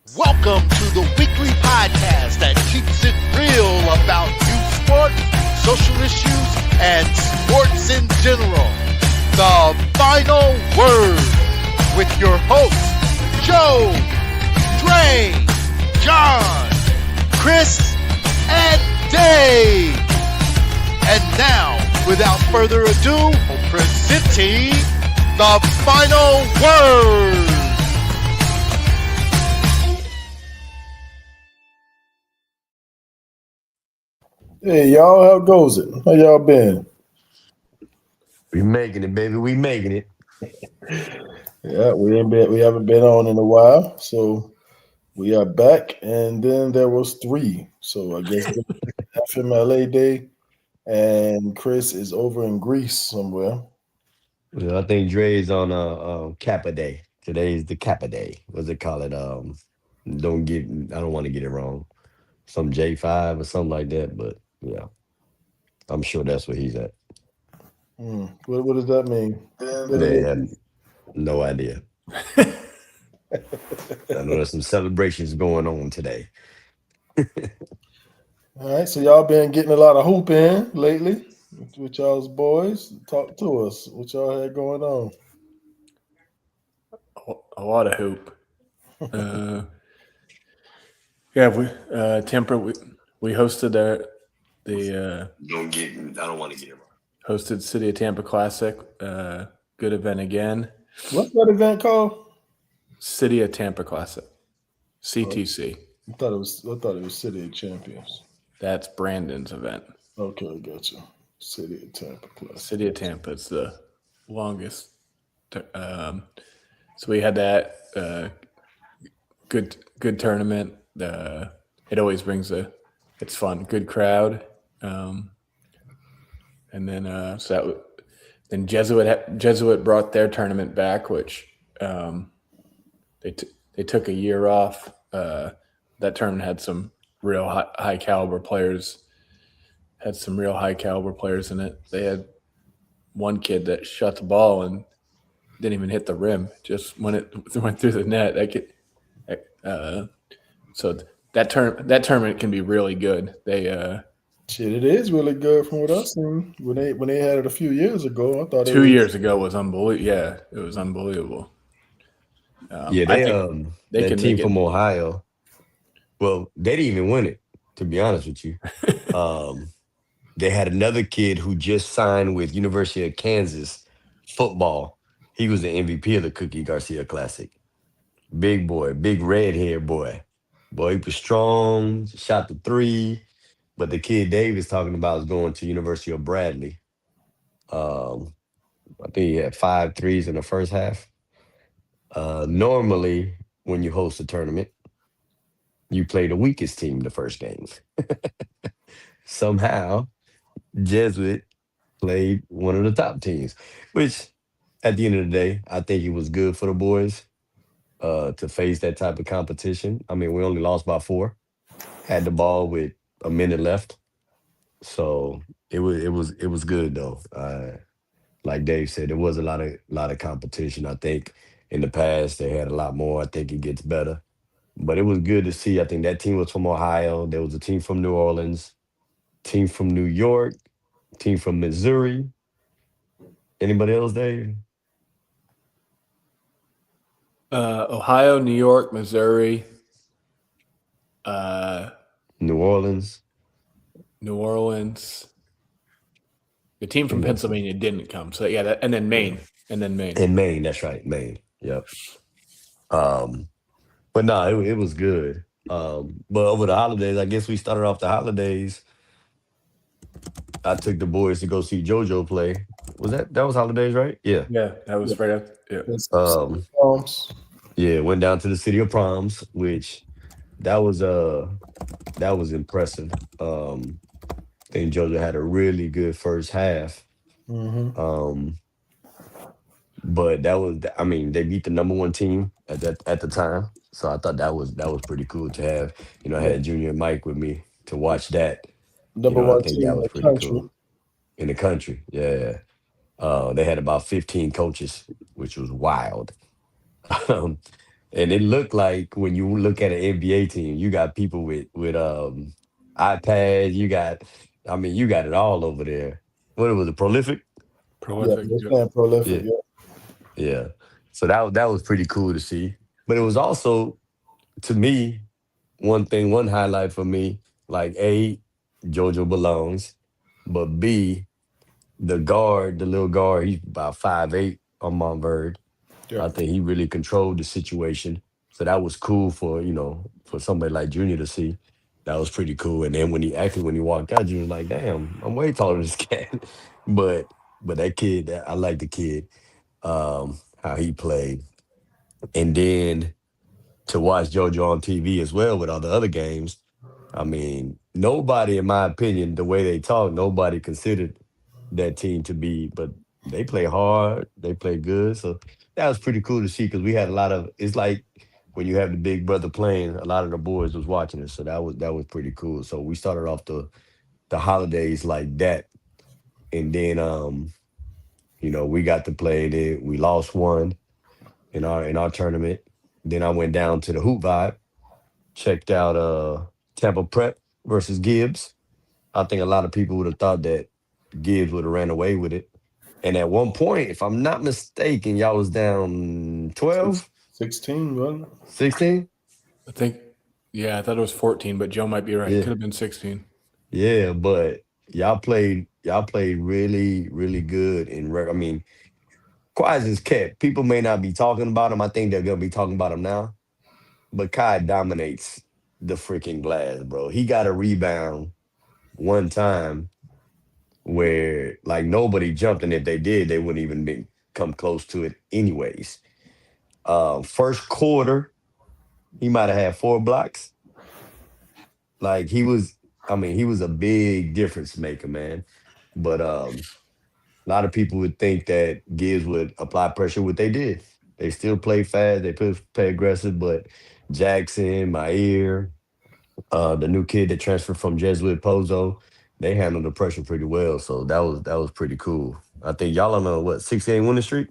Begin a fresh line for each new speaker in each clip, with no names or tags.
Welcome to the weekly podcast that keeps it real about youth sport, social issues, and sports in general. The Final Word with your hosts, Joe, Dre, John, Chris, and Dave. And now, without further ado, presenting the Final Word.
Hey y'all, how goes it? How y'all been?
We making it, baby. We making it.
Yeah, we haven't been on in a while, so we are back. And then there was three, so I guess FMLA Day, and Chris is over in Greece somewhere.
Well, I think Dre's on Kappa Day. Today's the Kappa Day. What's it call it? Don't get. I don't want to get it wrong. Some J5 or something like that. But yeah, I'm sure that's where he's at.
What does that mean?
They had no idea. I know there's some celebrations going on today.
All right, so y'all been getting a lot of hoop in lately with y'all's boys. Talk to us. What y'all had going on?
A lot of hoop. Yeah, Temper. We hosted the
Don't get. I don't want to get it wrong.
hosted City of Tampa Classic. Good event again.
What's that event called?
City of Tampa Classic, CTC.
I thought it was City of Champions.
That's Brandon's event.
Okay, gotcha. City of Tampa Classic.
City of Tampa. It's the longest. So we had that good tournament. It always brings it's fun, good crowd. And then then Jesuit brought their tournament back, which they took a year off. That tournament had some real high caliber players. Had some real high caliber players in it. They had one kid that shot the ball and didn't even hit the rim. Just when it went through the net, so that tournament can be really good.
Shit, it is really good from what I've seen. When they had it a few years ago, I thought
2 years ago was unbelievable. Yeah, it was unbelievable.
Yeah,
I think
that
can
team
make
from Ohio. Well, they didn't even win it. To be honest with you, they had another kid who just signed with University of Kansas football. He was the MVP of the Cookie Garcia Classic. Big boy, big red hair boy. Boy, he was strong, shot the three. But the kid Dave is talking about is going to University of Bradley. I think he had 5 threes in the first half. Normally, when you host a tournament, you play the weakest team the first game. Somehow, Jesuit played one of the top teams, which at the end of the day, I think it was good for the boys to face that type of competition. I mean, we only lost by 4, had the ball with a minute left. So it was good though. Like Dave said, there was a lot of competition. I think in the past they had a lot more. I think it gets better. But it was good to see. I think that team was from Ohio. There was a team from New Orleans, team from New York, team from Missouri. Anybody else, Dave?
Ohio, New York, Missouri,
New Orleans.
New Orleans. The team from Pennsylvania didn't come. So yeah, and then Maine.
And Maine, that's right, Maine. Yep. But no, it was good. But over the holidays, I guess we started off the holidays. I took the boys to go see JoJo play. That was holidays, right? Yeah.
Yeah, that was right after.
Yeah. Yeah, went down to the City of Proms, which that was impressive. I think JoJo had a really good first half. But I mean, they beat the number 1 team at the time. So I thought that was pretty cool to have. I had Junior and Mike with me to watch that.
Number
I
one
think
team
that
in
was
the
pretty
country.
cool. In the country, yeah. They had about 15 coaches, which was wild. And it looked like when you look at an NBA team, you got people with iPads. I mean, you got it all over there. What was it? Prolific.
Yeah,
Prolific.
they're
Yep.
playing prolific.
Yeah,
Yeah.
yeah. So that was pretty cool to see. But it was also to me one highlight for me. Like A, Jojo belongs, but B, the little guard, he's about 5'8" on Montverde.
Yeah.
I think he really controlled the situation. So that was cool for, for somebody like Junior to see. That was pretty cool. And then when he walked out, Junior was like, damn, I'm way taller than this cat. But that kid, I like the kid, how he played. And then to watch JoJo on TV as well with all the other games, I mean, nobody, in my opinion, the way they talk, nobody considered that team to be, but they play hard, they play good. So that was pretty cool to see because we had a lot of. It's like when you have the big brother playing, a lot of the boys was watching it, so that was pretty cool. So we started off the holidays like that, and then we got to play it. We lost one in our tournament. Then I went down to the Hoop Vibe, checked out Tampa Prep versus Gibbs. I think a lot of people would have thought that Gibbs would have ran away with it. And at one point, if I'm not mistaken, y'all was down 12,
16, wasn't it?
16?
I think. Yeah, I thought it was 14, but Joe might be right.
Yeah.
Could have been 16.
Yeah, but y'all played really, really good I mean, Quaz cat. People may not be talking about him. I think they're gonna be talking about him now. But Kai dominates the freaking glass, bro. He got a rebound one time where like nobody jumped, and if they did, they wouldn't even come close to it anyways. First quarter, he might have had 4 blocks. Like he was a big difference maker, man. But a lot of people would think that Gibbs would apply pressure. What they did, they still play fast, they play aggressive. But Jackson, Mair, the new kid that transferred from Jesuit Pozo, they handled the pressure pretty well. So that was pretty cool. I think y'all on a 6-game winning streak.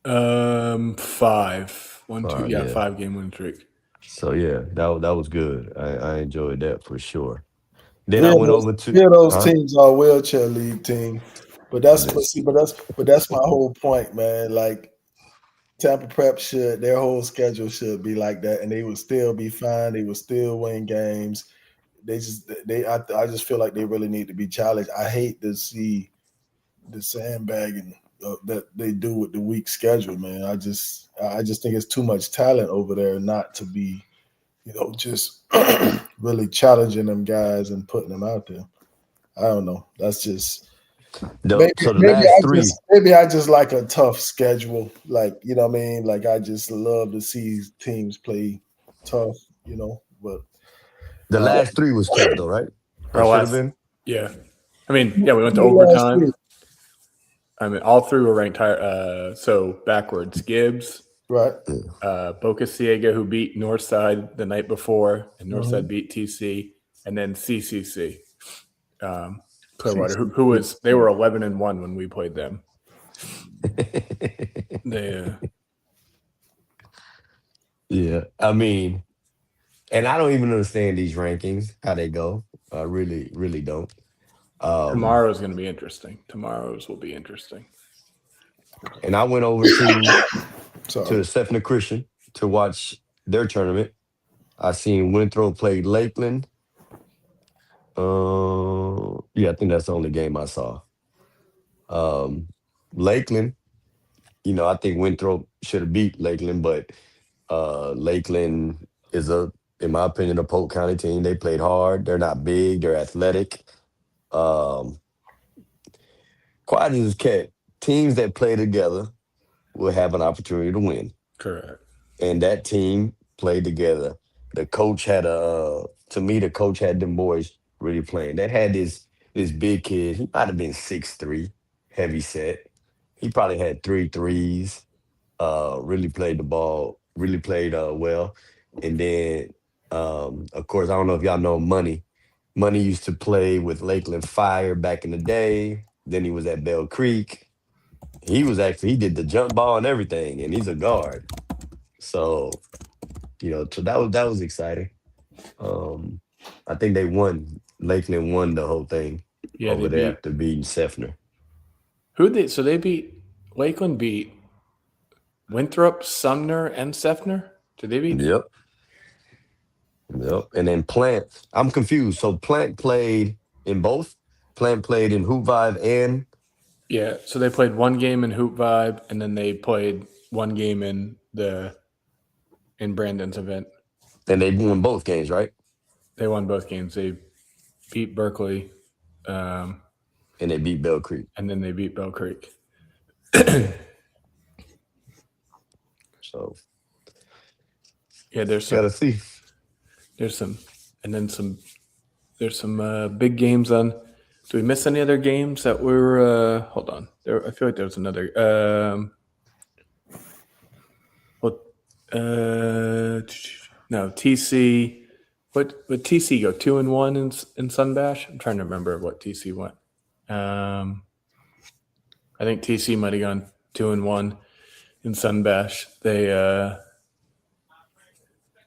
5, 1, 2,
5,
yeah,
yeah.
5-game winning streak.
So yeah, that was good. I enjoyed that for sure. Then
Yeah,
I went over to
those
huh?
teams are wheelchair league team, but
Yes.
that's my whole point, man. Like Tampa Prep their whole schedule should be like that, and they would still be fine. They would still win games. I just feel like they really need to be challenged. I hate to see the sandbagging that they do with the weak schedule, man. I just think it's too much talent over there not to be, just really challenging them guys and putting them out there. I don't know. That's just
So the last three,
maybe I just like a tough schedule. Like, you know what I mean? Like I just love to see teams play tough, but
the last three was tough though, right?
Our
Or should have
last,
been.
yeah. I mean, yeah, we went to
the last
overtime.
three,
I mean, all three were ranked higher. So backwards, Gibbs,
right?
Boca Ciega, who beat Northside the night before, and Northside beat TC, and then CCC, Clearwater, they were 11-1 when we played them. They,
Yeah, I mean, and I don't even understand these rankings, how they go. I really, really don't.
tomorrow's going to be interesting. Tomorrow's will be interesting.
And I went over to
So
Stephanie Christian to watch their tournament. I seen Winthrop play Lakeland. Yeah, I think that's the only game I saw. Lakeland, I think Winthrop should have beat Lakeland, but Lakeland is in my opinion, a Polk County team. They played hard. They're not big. They're athletic. Quiet as cat. Teams that play together will have an opportunity to win.
Correct.
And that team played together. The coach to me, the coach had them boys really playing. They had this big kid. He might have been 6'3", heavy set. He probably had 3 threes. Really played the ball. Really played well. And then, of course, I don't know if y'all know Money. Money used to play with Lakeland Fire back in the day. Then he was at Bell Creek. He did the jump ball and everything, and he's a guard. So, so that was exciting. I think they won. Lakeland won the whole thing
Yeah,
over
they
there
beat
after beating Sefner.
they beat Lakeland beat Winthrop, Sumner, and Sefner. Did they beat?
Yep. Yep. And then Plant. I'm confused. So Plant played in both. Plant played in Hoop Vibe and
Yeah, so they played one game in Hoop Vibe, and then they played one game in Brandon's event.
they won both games, right?
They won both games. They beat Berkeley,
And they beat Bell Creek.
and then they beat Bell Creek.
So
Yeah, there's
gotta see.
some big games on. Do we miss any other games that were? Hold on, I feel like there was another. No, TC. What TC go 2-1 in Sunbash? I'm trying to remember what TC went. I think TC might have gone 2-1 in Sunbash.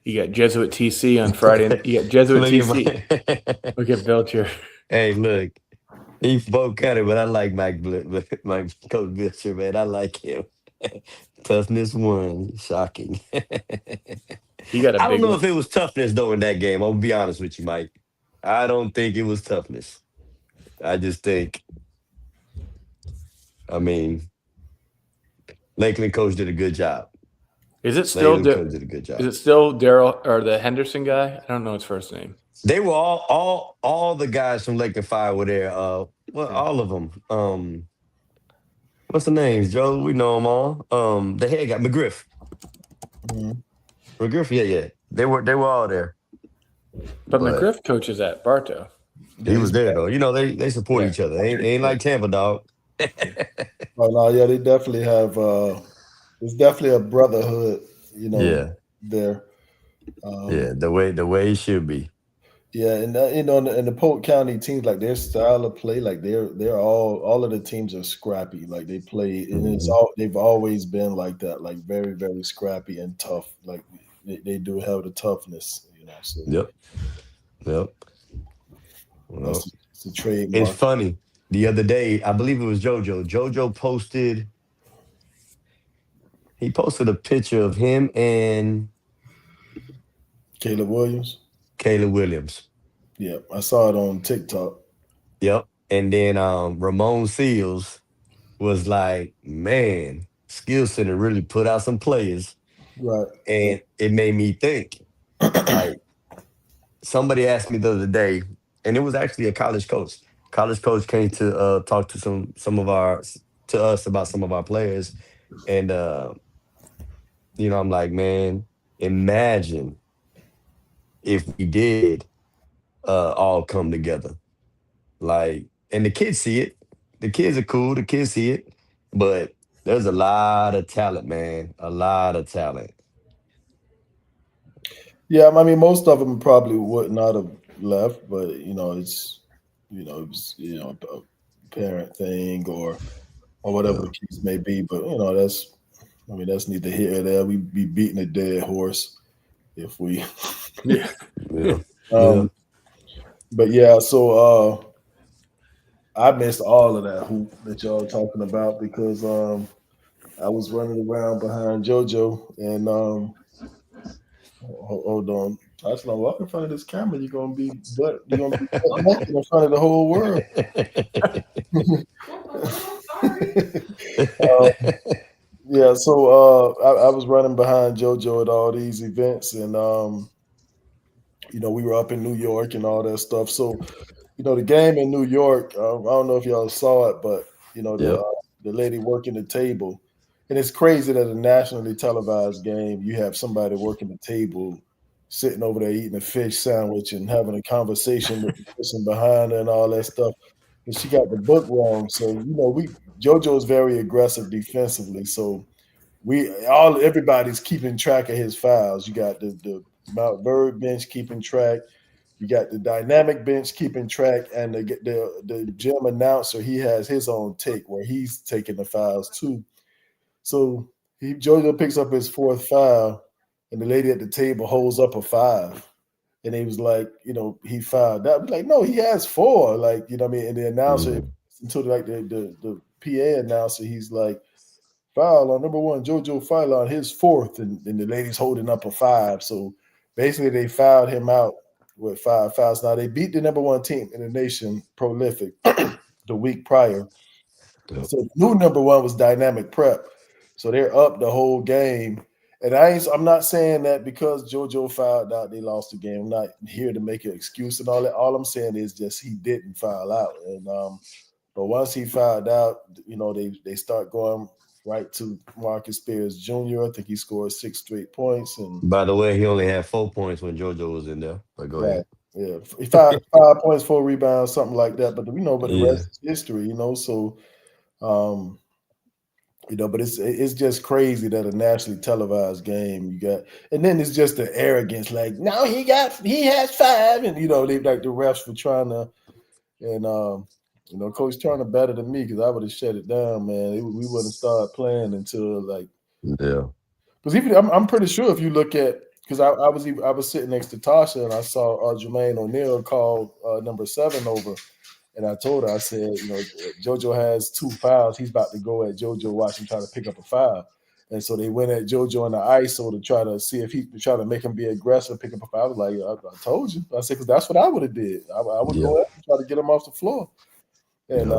You got Jesuit TC on Friday. You got Jesuit TC. Look at Belcher.
Hey, look, he's both kind of, but I like Mike Coach Belcher, man. I like him. Toughness won. Shocking.
He got a
I
big
don't know
one.
if it was toughness though in that game. I'll be honest with you, Mike. I don't think it was toughness. I just think, Lakeland coach did a good job.
Is it still
Lakeland coach did a good job.
Is it still Daryl or the Henderson guy? I don't know his first name.
They were all the guys from Lakeland Fire were there. All of them. What's the names, Joe? We know them all. The head guy, McGriff. McGriff, yeah. They were all there.
But McGriff coaches at Bartow.
He was there though. They support each other. Ain't like Tampa, dog.
Oh no, yeah, they definitely have. It's definitely a brotherhood,
Yeah.
there.
Yeah, the way it should be.
Yeah, and in the Polk County teams, like their style of play, like they're all of the teams are scrappy. Like they play, and they've always been like that, like very very scrappy and tough. Like they do have the toughness, So
Yep.
That's the trademark.
It's funny. The other day, I believe it was JoJo. JoJo posted a picture of him and
Caleb Williams.
Yeah,
I saw it on TikTok.
Yep. And then Ramon Seals was like, man, Skill Center really put out some players.
Right.
And it made me think, like, somebody asked me the other day, and it was actually a college coach. College coach came to talk to to us about some of our players. And, I'm like, man, imagine if we did all come together. Like, and the kids see it. The kids are cool. The kids see it. But there's a lot of talent, man. A lot of talent.
Yeah, most of them probably would not have left, but it's it was a parent thing or whatever the case may be. But that's neither here or there. We'd be beating a dead horse if we.
Yeah.
But yeah, so I missed all of that hoop that y'all talking about because I was running around behind JoJo and hold on. I was like, walk in front of this camera, you're gonna be in front of the whole world. Yeah, so I was running behind JoJo at all these events, and we were up in New York and all that stuff. So, the game in New York, I don't know if y'all saw it, but the lady working the table, and it's crazy that a nationally televised game, you have somebody working the table, sitting over there eating a fish sandwich and having a conversation with the person behind her and all that stuff. And she got the book wrong. So, JoJo is very aggressive defensively. So everybody's keeping track of his fouls. You got the Mount Bird bench keeping track. You got the dynamic bench keeping track, and the gym announcer, he has his own take where he's taking the fouls too. So JoJo picks up his 4th foul, and the lady at the table holds up a 5. And he was like, he fouled that. Like, no, he has 4. Like, you know what I mean? And the announcer, until like the PA announcer, he's like, foul on number 1, JoJo Fila on his 4th, and the lady's holding up a 5. So basically, they fouled him out with 5 fouls. Now they beat the number 1 team in the nation, Prolific, the week prior.
Yep.
So new number 1 was Dynamic Prep. So they're up the whole game. And I'm not saying that because JoJo fouled out, they lost the game. I'm not here to make an excuse and all that. All I'm saying is just he didn't foul out. And but once he fouled out, they start going right to Marcus Spears Jr. I think he scored 6 straight points. And
By the way, he only had 4 points when JoJo was in there. But go ahead.
Yeah, 5 points, 4 rebounds, something like that. But the rest is history, So, but it's just crazy that a nationally televised game you got, and then it's just the arrogance. Like, no, he has 5, and they like the refs were trying to, and Coach Turner better than me because I would have shut it down, man. We wouldn't start playing until like, because even I'm pretty sure if you look at, because I was sitting next to Tasha and I saw Jermaine O'Neal call number 7 over. And I told her, I said, JoJo has 2 fouls. He's about to go at JoJo, watch him try to pick up a foul. And so they went at JoJo in the ISO to try to see if he try to make him be aggressive, pick up a foul. I was like, I told you. I said, because that's what I would have did. I would go at him, try to get him off the floor. And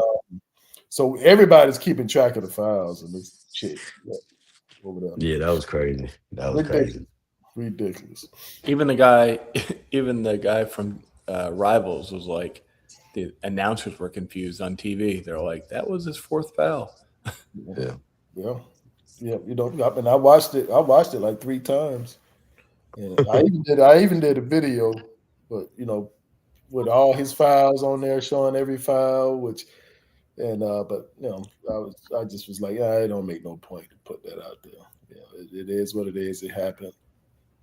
so everybody's keeping track of the fouls and this shit over there.
Yeah, that was crazy. That was crazy.
Ridiculous.
Even the guy from Rivals was like, the announcers were confused on TV. They're like, that was his 4th foul.
Yeah. And I watched it. I watched it like 3 times. And I even did a video, but with all his fouls on there, showing every foul. I just was like, it don't make no point to put that out there. It is what it is. It happened.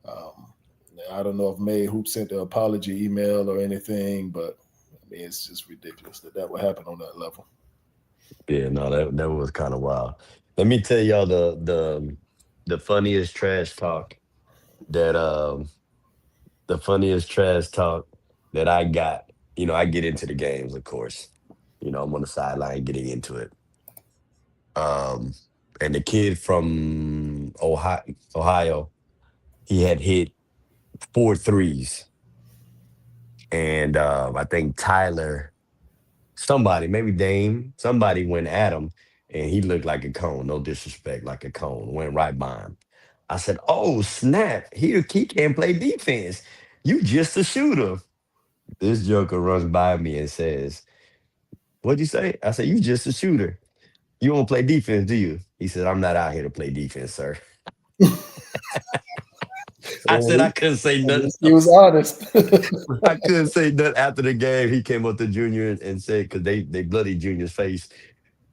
I don't know if May Hoop sent the apology email or anything, but. It's just ridiculous that would happen on that level.
Yeah, no, that was kind of wild. Let me tell y'all the funniest trash talk that I got. I get into the games, of course. I'm on the sideline getting into it. And the kid from Ohio, he had hit 4 threes. And I think Tyler, maybe Dame, somebody went at him, and he looked like a cone. No disrespect, like a cone. Went right by him. I said, "Oh snap! He can't play defense. You just a shooter." This joker runs by me and says, "What'd you say?" I said, "You just a shooter. You won't play defense, do you?" He said, "I'm not out here to play defense, sir." I said I couldn't say nothing.
He was honest.
I couldn't say nothing after the game. He came up to Junior and said, because they bloodied Junior's face,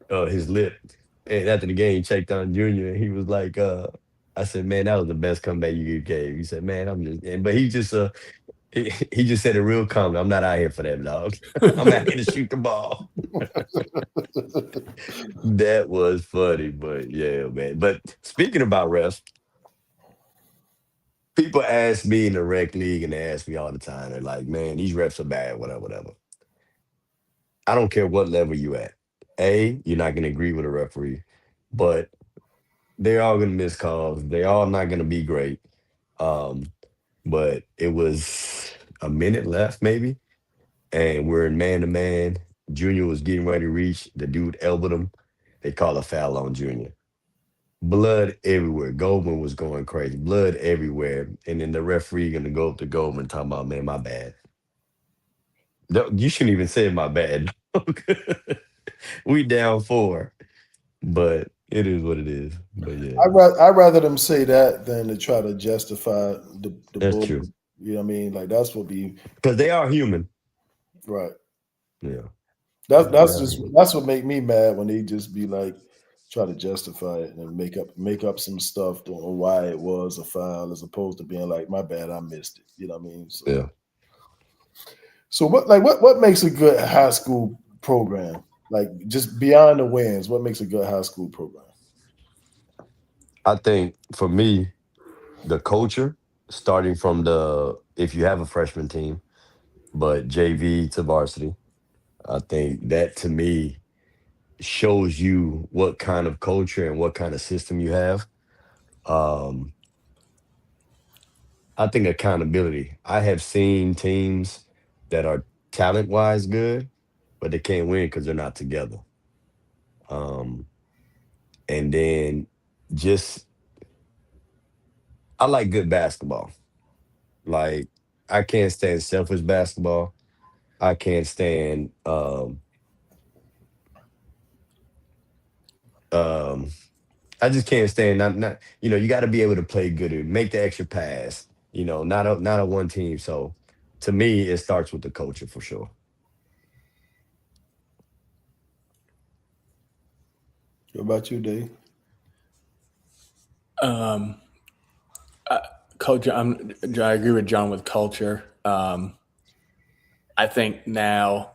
his lip. And after the game, he checked on Junior, and he was like, I said, "Man, that was the best comeback you gave." He said, "Man, but he just he just said it real calmly. I'm not out here for that, dog. I'm out here to shoot the ball." That was funny, but yeah, man. But speaking about refs, people ask me in the rec league, and they ask me all the time. They're like, "Man, these refs are bad, whatever." I don't care what level you at. You're not going to agree with a referee, but they're all going to miss calls. They're all not going to be great. But it was a minute left, maybe, and we're in man-to-man. Junior was getting ready to reach. The dude elbowed him. They called a foul on Junior. Blood everywhere. Goldman was going crazy. Blood everywhere. And then the referee going to go up to Goldman talking about, "Man, my bad." You shouldn't even say my bad. We down 4. But it is what it is. But yeah.
I'd rather them say that than to try to justify the
That's
bull.
true.
You know what I mean? Like that's what be
Because they are human.
right.
Yeah.
That's what make me mad when they just be like try to justify it and make up some stuff on why it was a foul as opposed to being like, "My bad, I missed it." You know what I mean? So,
Yeah.
So what makes a good high school program? Like just beyond the wins, what makes a good high school program?
I think for me, the culture, starting from if you have a freshman team, but JV to varsity, I think that to me shows you what kind of culture and what kind of system you have. Um, I think accountability. I have seen teams that are talent wise good, but they can't win because they're not together. Um, and then just I like good basketball. Like I can't stand selfish basketball. I can't stand um I just can't stand not you got to be able to play good and make the extra pass, not a one team. So to me it starts with the culture for sure.
What about you, Dave?
Culture. I agree with John with culture. I think now,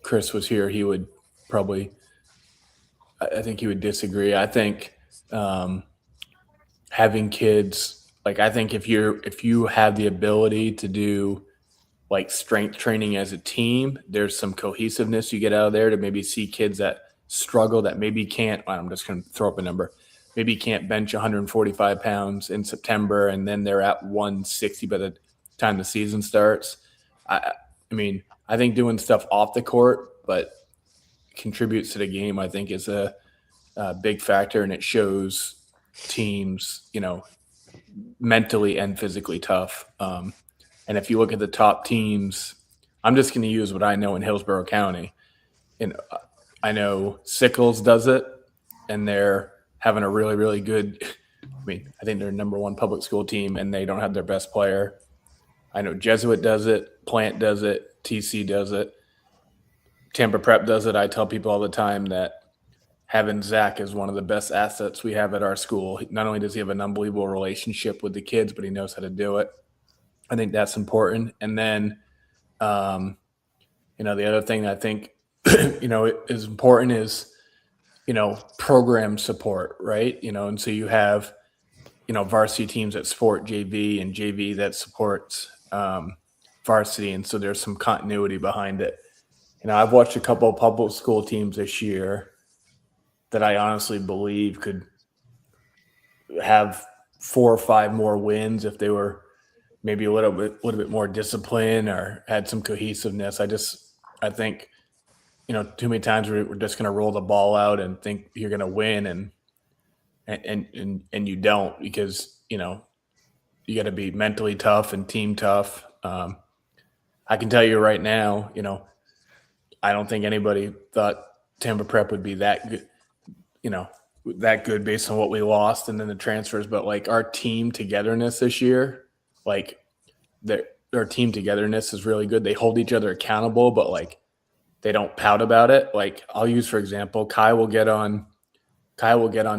Chris was here, he would probably. I think he would disagree. I think having kids, like I think if you have the ability to do like strength training as a team, there's some cohesiveness you get out of there to maybe see kids that struggle that maybe can't. I'm just going to throw up a number. Maybe can't bench 145 pounds in September, and then they're at 160 by the time the season starts. I mean, I think doing stuff off the court, but contributes to the game, I think is a big factor, and it shows teams, mentally and physically tough. And if you look at the top teams, I'm just going to use what I know in Hillsborough County. And I know Sickles does it, and they're having a really, really good – I think they're number one public school team, and they don't have their best player. I know Jesuit does it, Plant does it, TC does it, Tampa Prep does it. I tell people all the time that having Zach is one of the best assets we have at our school. Not only does he have an unbelievable relationship with the kids, but he knows how to do it. I think that's important. And then, the other thing I think, is important is, program support, right? And so you have, varsity teams that support JV and JV that supports varsity. And so there's some continuity behind it. I've watched a couple of public school teams this year that I honestly believe could have 4 or 5 more wins if they were maybe a little bit more disciplined or had some cohesiveness. I think, too many times we're just going to roll the ball out and think you're going to win, and you don't, because, you got to be mentally tough and team tough. I can tell you right now, I don't think anybody thought Tampa Prep would be that good, that good based on what we lost and then the transfers. But like our team togetherness this year, like their team togetherness is really good. They hold each other accountable, but like they don't pout about it. Like I'll use, for example, Kai will get on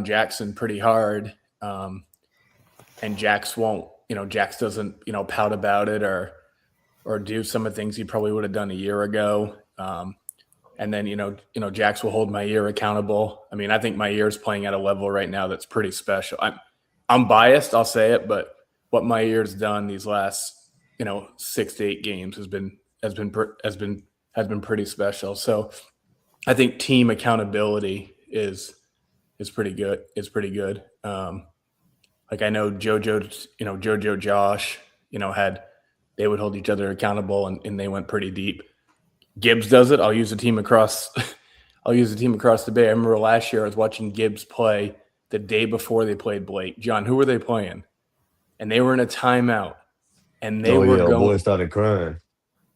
Jackson pretty hard. And Jax won't, Jax doesn't, pout about it or do some of the things he probably would have done a year ago. And then, Jax will hold my ear accountable. I mean, I think my ear's playing at a level right now that's pretty special. I'm biased, I'll say it, but what my ear's done these last, 6 to 8 games has been pretty special. So I think team accountability is pretty good. It's pretty good. Like I know JoJo, Josh, they would hold each other accountable and they went pretty deep. Gibbs does it. I'll use a team across the bay. I remember last year I was watching Gibbs play the day before they played Blake. John, who were they playing? And they were in a timeout. And they were going.
Boy started crying.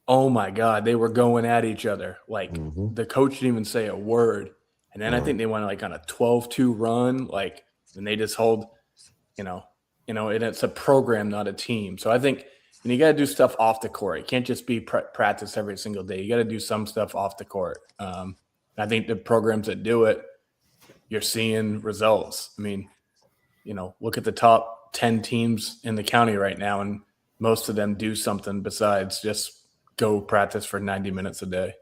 Oh my God, they were going at each other. Like the coach didn't even say a word. And then I think they went like on a 12-2 run. Like, and they just hold, and it's a program, not a team. So I think. And you got to do stuff off the court. It can't just be practice every single day. You got to do some stuff off the court. I think the programs that do it, you're seeing results. I mean, look at the top 10 teams in the county right now, and most of them do something besides just go practice for 90 minutes a day.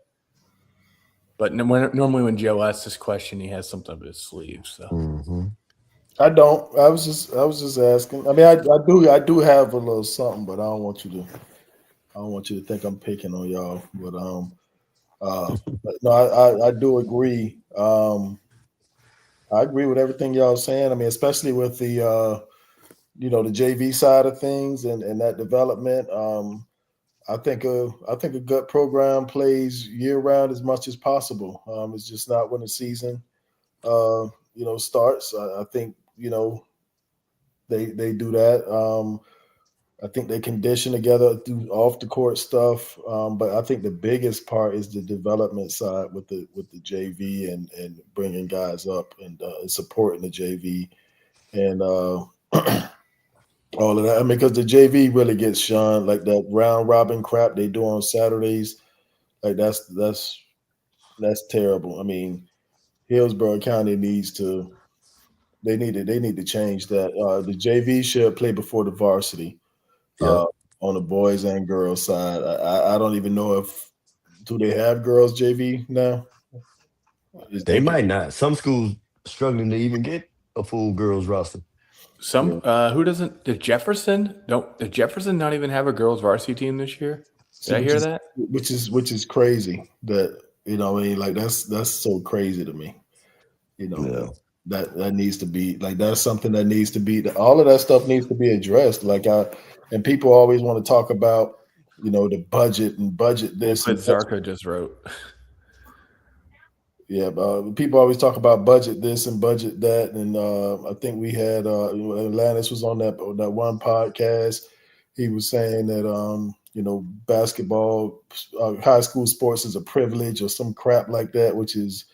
But normally when Joe asks this question, he has something up his sleeve. So.
I don't. I was just asking. I mean, I do have a little something, but I don't want you to think I'm picking on y'all. But no, I do agree. I agree with everything y'all saying. I mean, especially with the JV side of things and that development. I think a good program plays year round as much as possible. It's just not when the season starts. I think they do that. I think they condition together through off the court stuff. But I think the biggest part is the development side with the JV and bringing guys up and supporting the JV and all of that. I mean, because the JV really gets shunned, like that round robin crap they do on Saturdays. Like that's terrible. I mean, Hillsborough County needs to. They need to change that. The JV should play before the varsity
Yep.
uh, on the boys and girls side. I don't even know if do they have girls JV now. Is
They
they
might not. Some schools struggling to even get a full girls roster.
Some
yeah.
who doesn't? Did Jefferson? Don't did Jefferson not even have a girls varsity team this year?
See,
Did I
which
hear
is
that?
which is crazy that what I mean, like that's so crazy to me. You know
Yeah.
that needs to be like that's something that needs to be all of that stuff needs to be addressed. And people always want to talk about the budget and budget
That's
this
what
and budget.
Zarko just wrote.
Yeah, people always talk about budget this and budget that, and I think we had Atlantis was on that one podcast. He was saying that basketball, high school sports is a privilege or some crap like that, which is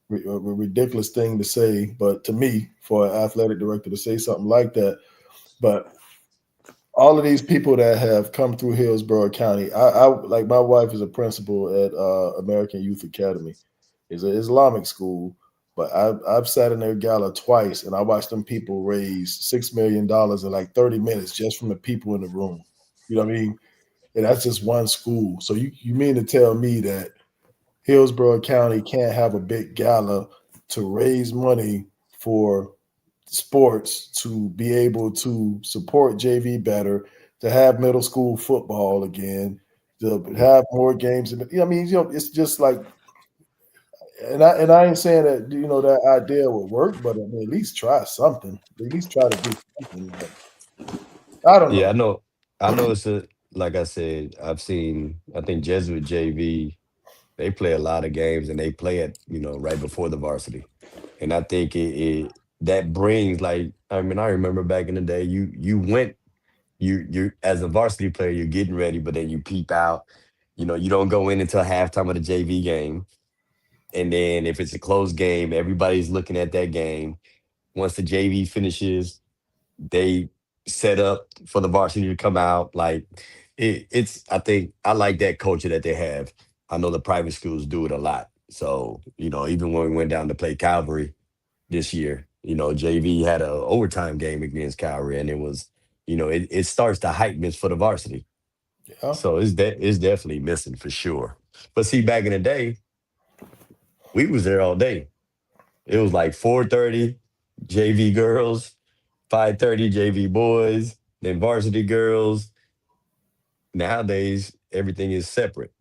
a ridiculous thing to say. But to me, for an athletic director to say something like that, but all of these people that have come through Hillsborough County, I like my wife is a principal at American Youth Academy. It's an Islamic school, but I've sat in their gala twice, and I watched them people raise $6 million in like 30 minutes just from the people in the room. You know what I mean? And that's just one school. So you mean to tell me that Hillsborough County can't have a big gala to raise money for sports to be able to support JV better, to have middle school football again, to have more games? I mean, it's just like and I ain't saying that that idea would work, but I mean, at least try something. At least try to do something. But I don't
Yeah, I
know.
know. I know it's a like I said, I've seen I think Jesuit JV, they play a lot of games and they play it, right before the varsity. And I think it that brings like I mean, I remember back in the day you went you as a varsity player, you're getting ready, but then you peep out. You don't go in until halftime of the JV game. And then if it's a close game, everybody's looking at that game. Once the JV finishes, they set up for the varsity to come out. Like it's I think I like that culture that they have. I know the private schools do it a lot. So, even when we went down to play Calvary this year, JV had a overtime game against Calvary and it was, it starts the hypeness for the varsity.
Yeah,
So it's definitely missing for sure. But see, back in the day, we was there all day. It was like 4:30 JV girls, 5:30 JV boys, then varsity girls. Nowadays, everything is separate.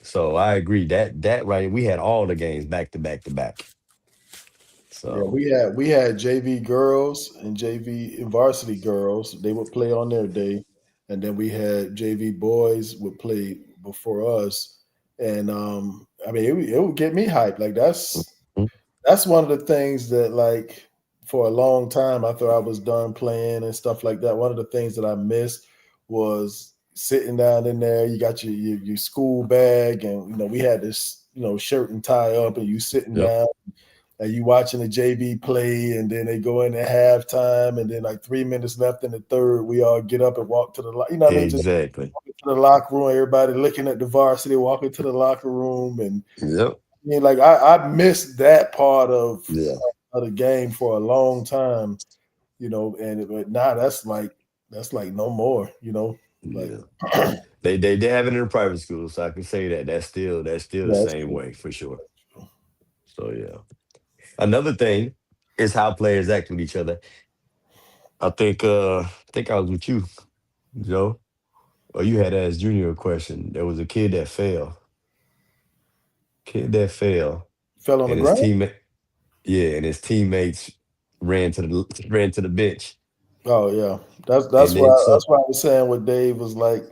So I agree that right. We had all the games back to back to back.
yeah.
So
We had JV girls and JV and varsity girls. They would play on their day, and then we had JV boys would play before us. And I mean, it would get me hyped. Like
mm,
that's one of the things that like for a long time after I was done playing and stuff like that, one of the things that I missed was sitting down in there. You got your school bag, and we had this shirt and tie up, and you sitting
yep,
down and you watching the JV play, and then they go in at halftime, and then like 3 minutes left in the third, we all get up and walk to the what I mean, just
exactly.
walking to the locker room. Everybody looking at the varsity, walking to the locker room, and
Yep.
I mean, like I missed that part
Yeah.
of the game for a long time, but now that's like no more, like
Yeah. They have it in the private schools, so I can say that that's still the
yeah,
same way for sure. So yeah. Another thing. It's how players act with each other. I think I was with you, Joe. Or you had asked Junior a question. There was a kid that fell.
Fell on the
And his
ground.
teammate, yeah, and his teammates ran to the bench.
Oh yeah,
And
that's why
then some
I was saying what Dave was like.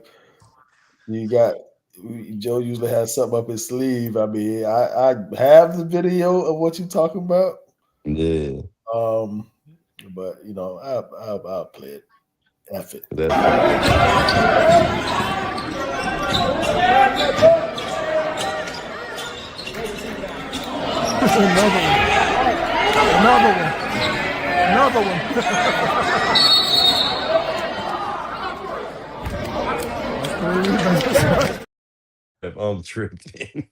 You got Joe usually has something up his sleeve. I mean, I have the video of what you're talking about.
yeah,
Um, but I'll play it. F it.
that's funny.
Another one.
If I'm tripping.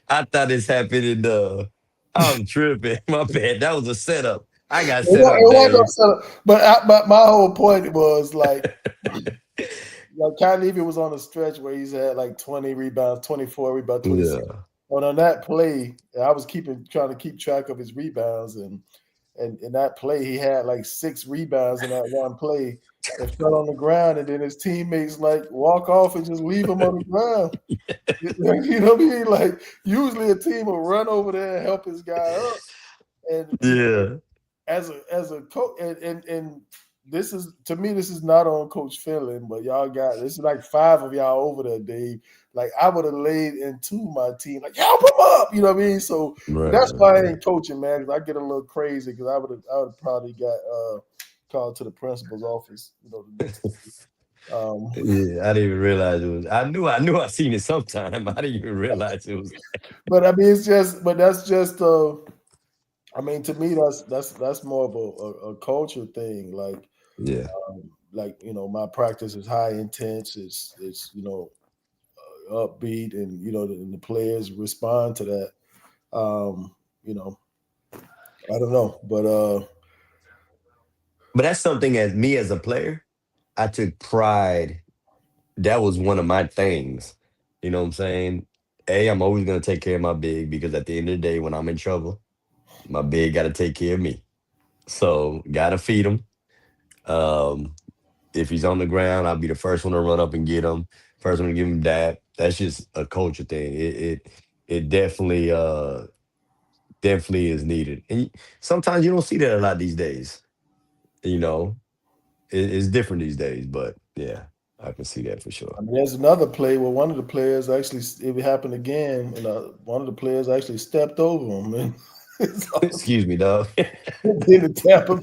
I thought this happened in the I'm tripping. My bad. That was a setup. I got set up,
It wasn't no
Dave.
setup, but my whole point was like Ky Levy was on a stretch where he's had like 20 rebounds, 24 rebounds, 26.
Yeah.
And on that play, I was trying to keep track of his rebounds, and in that play, he had like 6 rebounds in that one play and fell on the ground, and then his teammates like walk off and just leave him on the ground. You know what I mean? Like usually a team will run over there and help his guy up. And
Yeah.
as a coach, and this is, to me, this is not on Coach Finland, but y'all got, this is like 5 of y'all over there, Dave. Like I would have laid into my team, like help him up, you know what I mean? So
Right.
that's why I ain't coaching, man. Because I get a little crazy because I would have probably got called to the principal's office, you know. The next
Yeah, I didn't even realize it was. I knew I seen it sometime. I didn't even realize it was.
but I mean, that's just. I mean, to me, that's more of a culture thing.
Yeah.
My practice is high intense. It's upbeat, and the players respond to that. I don't know,
But that's something as me as a player, I took pride. That was one of my things. You know what I'm saying? I'm always gonna take care of my big because at the end of the day, when I'm in trouble, my big got to take care of me. So gotta feed him. If he's on the ground, I'll be the first one to run up and get him. First one to give him that. That's just a culture thing. It definitely is needed. And sometimes you don't see that a lot these days. It's different these days, but yeah, I can see that for sure.
I mean, there's another play where one of the players actually, it happened again, and one of the players actually stepped over him. And
Excuse me, dog.
then the Tampa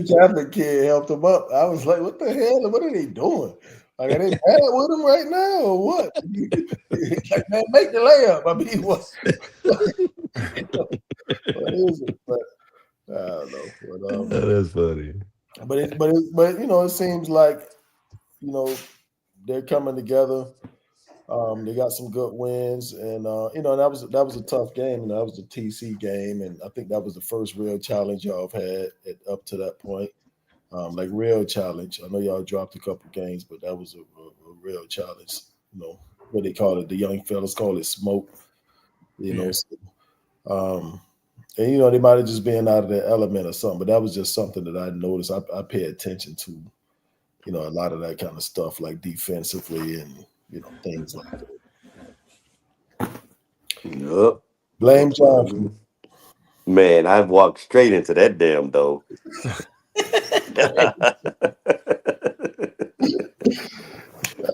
Catholic kid helped him up. I was like, what the hell? What are they doing? Like, are they mad with him right now or what? Like, man, make the layup. I mean, what is it? But I don't know.
That's funny.
But it seems like they're coming together. They got some good wins, and that was a tough game, and that was the TC game, and I think that was the first real challenge y'all have had up to that point, like real challenge. I know y'all dropped a couple games, but that was a real challenge. What they call it, the young fellas call it smoke. So, and they might have just been out of their element or something, but that was just something that I noticed. I pay attention to, a lot of that kind of stuff, like defensively and things like that.
Yep.
Blame John.
Man, I walked straight into that damn door.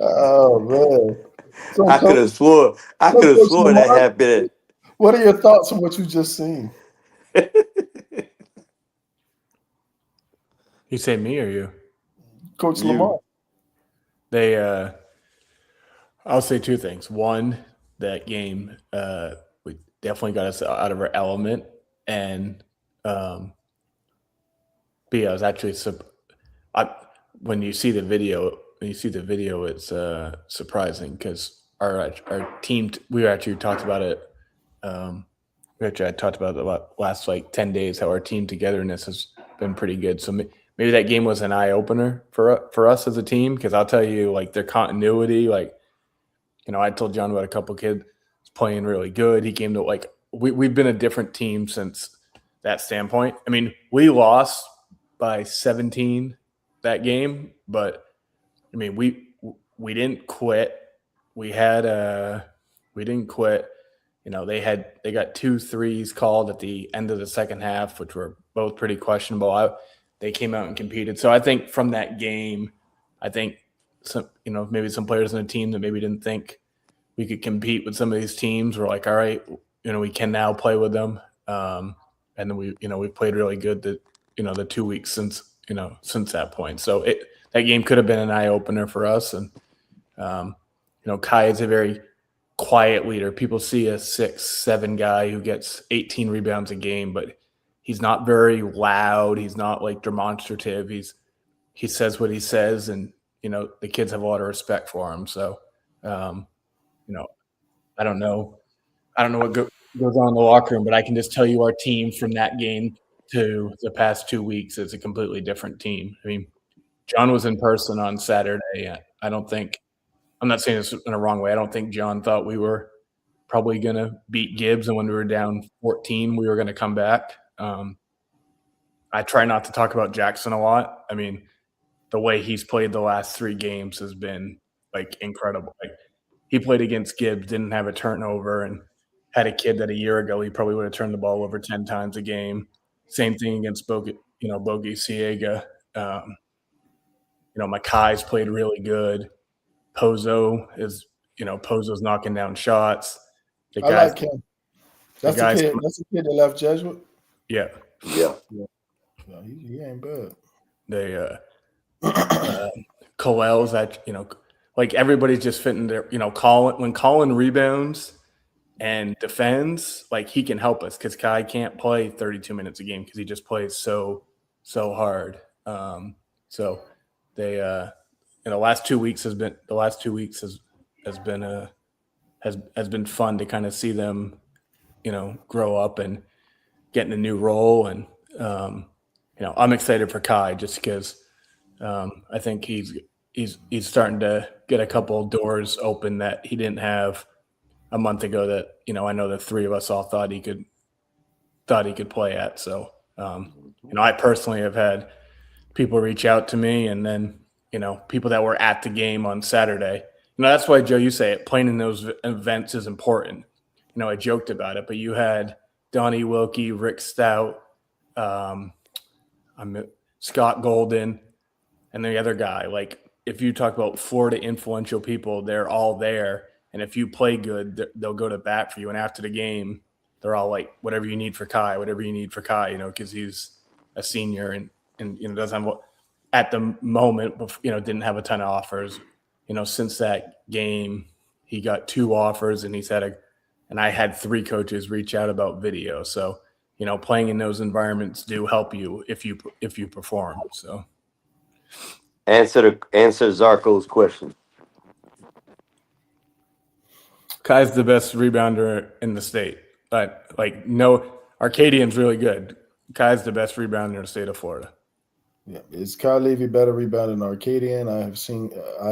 Oh man! So,
I could have swore that happened.
What are your thoughts on what you just seen?
You say me or you?
Coach Lamar.
I'll say 2 things. One, that game, we definitely got us out of our element, and B, I was actually when you see the video, it's surprising because our team. We actually talked about it. I talked about it the last 10 days. How our team togetherness has been pretty good. So maybe that game was an eye opener for us as a team, because I'll tell you, their continuity. I told John about a couple kids playing really good. He came to we've been a different team since that standpoint. I mean, we lost by 17 that game, but I mean, we didn't quit. We didn't quit. You know, they got 2 threes called at the end of the second half, which were both pretty questionable. They came out and competed. So I think from that game, I think maybe some players in the team that maybe didn't think we could compete with some of these teams were like, all right, we can now play with them. And then we played really good the 2 weeks since that point. So that game could have been an eye opener for us. And Kai is a very quiet leader. People see a 6'7" guy who gets 18 rebounds a game, but he's not very loud. He's not like demonstrative. He says what he says, and the kids have a lot of respect for him. So I don't know what goes on in the locker room, but I can just tell you our team from that game to the past 2 weeks is a completely different team. I mean, John was in person on Saturday. I'm not saying this in a wrong way. I don't think John thought we were probably going to beat Gibbs, and when we were down 14, we were going to come back. I try not to talk about Jackson a lot. I mean, the way he's played the last 3 games has been like incredible. Like, he played against Gibbs, didn't have a turnover, and had a kid that a year ago he probably would have turned the ball over 10 times a game. Same thing against Bogi Siega. Makai's played really good. Pozo's knocking down shots.
I like him. That's the kid that left Jesuit.
Yeah.
Yeah.
He ain't bad.
They Coel's that like everybody's just fitting there. When Colin rebounds and defends, like he can help us because Kai can't play 32 minutes a game because he just plays so hard. So they the last 2 weeks has been fun to kind of see them grow up and get in a new role. And I'm excited for Kai just because I think he's starting to get a couple of doors open that he didn't have a month ago that I know the 3 of us all thought he could play at. So I personally have had people reach out to me, and then people that were at the game on Saturday. That's why, Joe, you say it, playing in those events is important. I joked about it, but you had Donnie Wilkie, Rick Stout, Scott Golden, and the other guy. Like, if you talk about Florida influential people, they're all there. And if you play good, they'll go to bat for you. And after the game, they're all like, whatever you need for Kai, because he's a senior and doesn't have at the moment, didn't have a ton of offers. Since that game, he got 2 offers, and and I had 3 coaches reach out about video. So, playing in those environments do help you if you perform. So,
answer Zarko's question.
Kai's the best rebounder in the state, but Arcadian's really good. Kai's the best rebounder in the state of Florida.
Yeah, is Kyle Levy better rebounder than Arcadian? I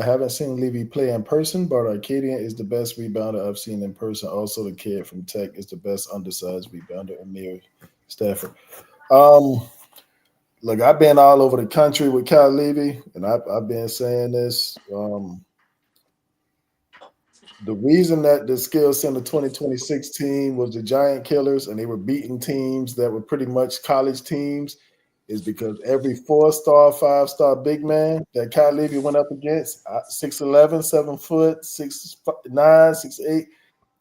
haven't seen Levy play in person, but Arcadian is the best rebounder I've seen in person. Also, the kid from Tech is the best undersized rebounder, Amir Stafford. Look, I've been all over the country with Kyle Levy, and I've been saying this. The reason that the Skill Center 2026 team was the Giant Killers and they were beating teams that were pretty much college teams is because every 4-star, 5-star big man that Kyle Levy went up against, 6'11", 7 foot, 6'9", 6'8",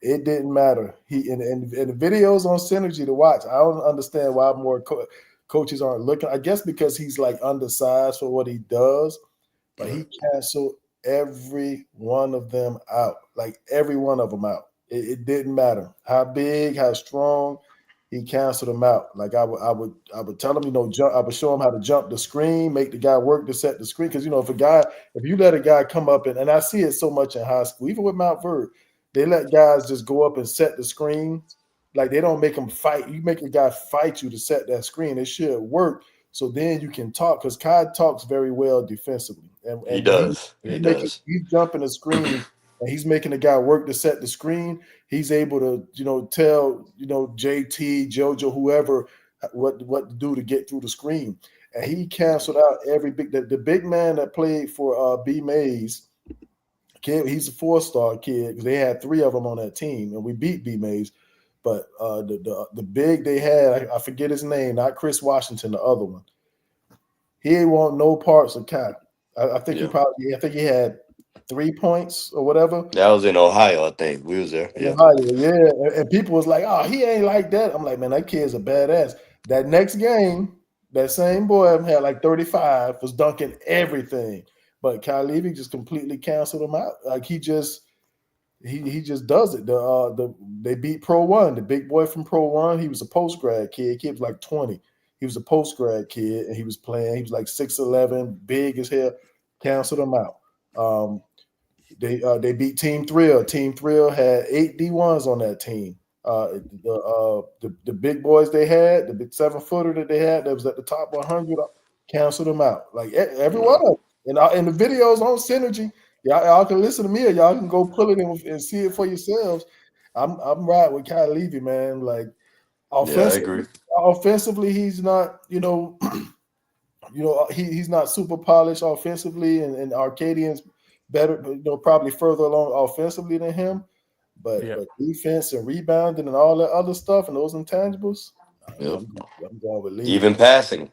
it didn't matter. And the videos on Synergy to watch. I don't understand why more coaches aren't looking. I guess because he's like undersized for what he does, but he canceled every one of them out. Like every one of them out. It didn't matter how big, how strong. He canceled them out. Like I would tell him, jump. I would show him how to jump the screen, make the guy work to set the screen. Because if you let a guy come up and I see it so much in high school, even with Mount Vernon, they let guys just go up and set the screen. Like they don't make them fight. You make a guy fight you to set that screen. It should work. So then you can talk, because Kai talks very well defensively. And
he does.
He's jumping the screen. And he's making the guy work to set the screen. He's able to, tell, JT, JoJo, whoever, what to do to get through the screen. And he canceled out every the big man that played for B Mays. Kid, he's a 4-star kid because they had 3 of them on that team, and we beat B Mays. But the big they had, I forget his name, not Chris Washington, the other one. He ain't want no parts of Kai. I think he had 3 points or whatever.
That was in Ohio, I think. We was there.
Yeah. Ohio, yeah. And people was like, oh, he ain't like that. I'm like, man, that kid's a badass. That next game, that same boy had like 35, was dunking everything. But Kai Levy just completely canceled him out. Like he just does it. They beat Pro 1, the big boy from Pro 1. He was a post grad kid. He was like 20. He was a post grad kid, and he was playing. He was like 6'11", big as hell. Canceled him out. They beat Team Thrill. Team Thrill had 8 D1s on that team. The big boys they had, the big 7-footer that they had that was at the top 100, canceled them out. Like every one of them. And the videos on Synergy, y'all can listen to me, or y'all can go pull it and see it for yourselves. I'm right with Kai Levy, man. Like offensively, he's not, he's not super polished offensively, and Arcadian's better, probably further along offensively than him. But defense and rebounding and all that other stuff and those intangibles, I'm going with Levy.
Even passing.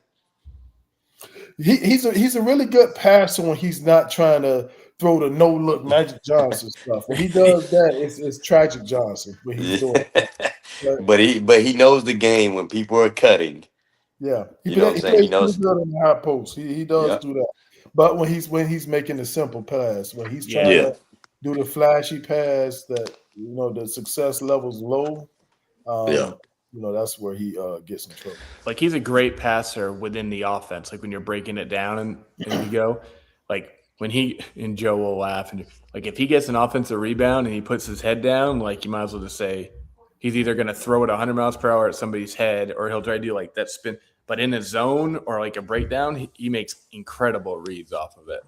He's a really good passer when he's not trying to throw the no-look Magic Johnson stuff. When he does that, it's Tragic Johnson. When he's doing that.
But he knows the game when people are cutting.
Yeah,
he knows
good in the high post. He does do that. But when he's making the simple pass, when he's trying to do the flashy pass that the success level's low. That's where he gets in trouble.
Like he's a great passer within the offense. Like when you're breaking it down and you go, like when he and Joe will laugh and like if he gets an offensive rebound and he puts his head down, like you might as well just say he's either going to throw it 100 miles per hour at somebody's head or he'll try to do like that spin. But in a zone or like a breakdown, he makes incredible reads off of it.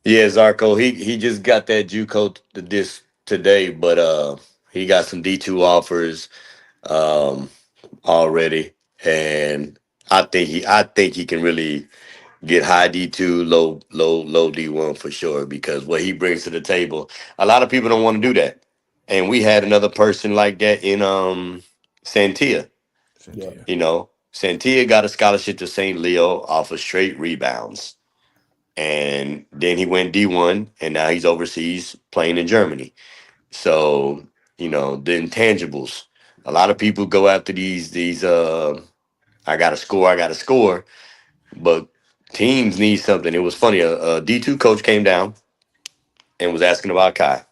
Zarko. He just got that JUCO this today, but he got some D2 offers already, and I think he can really get high D2, low D1 for sure, because what he brings to the table, a lot of people don't want to do that. And we had another person like that in Santia. Santia got a scholarship to St. Leo off of straight rebounds. And then he went D1, and now he's overseas playing in Germany. So, the intangibles. A lot of people go after these I got to score. But teams need something. It was funny. A D2 coach came down and was asking about Kai.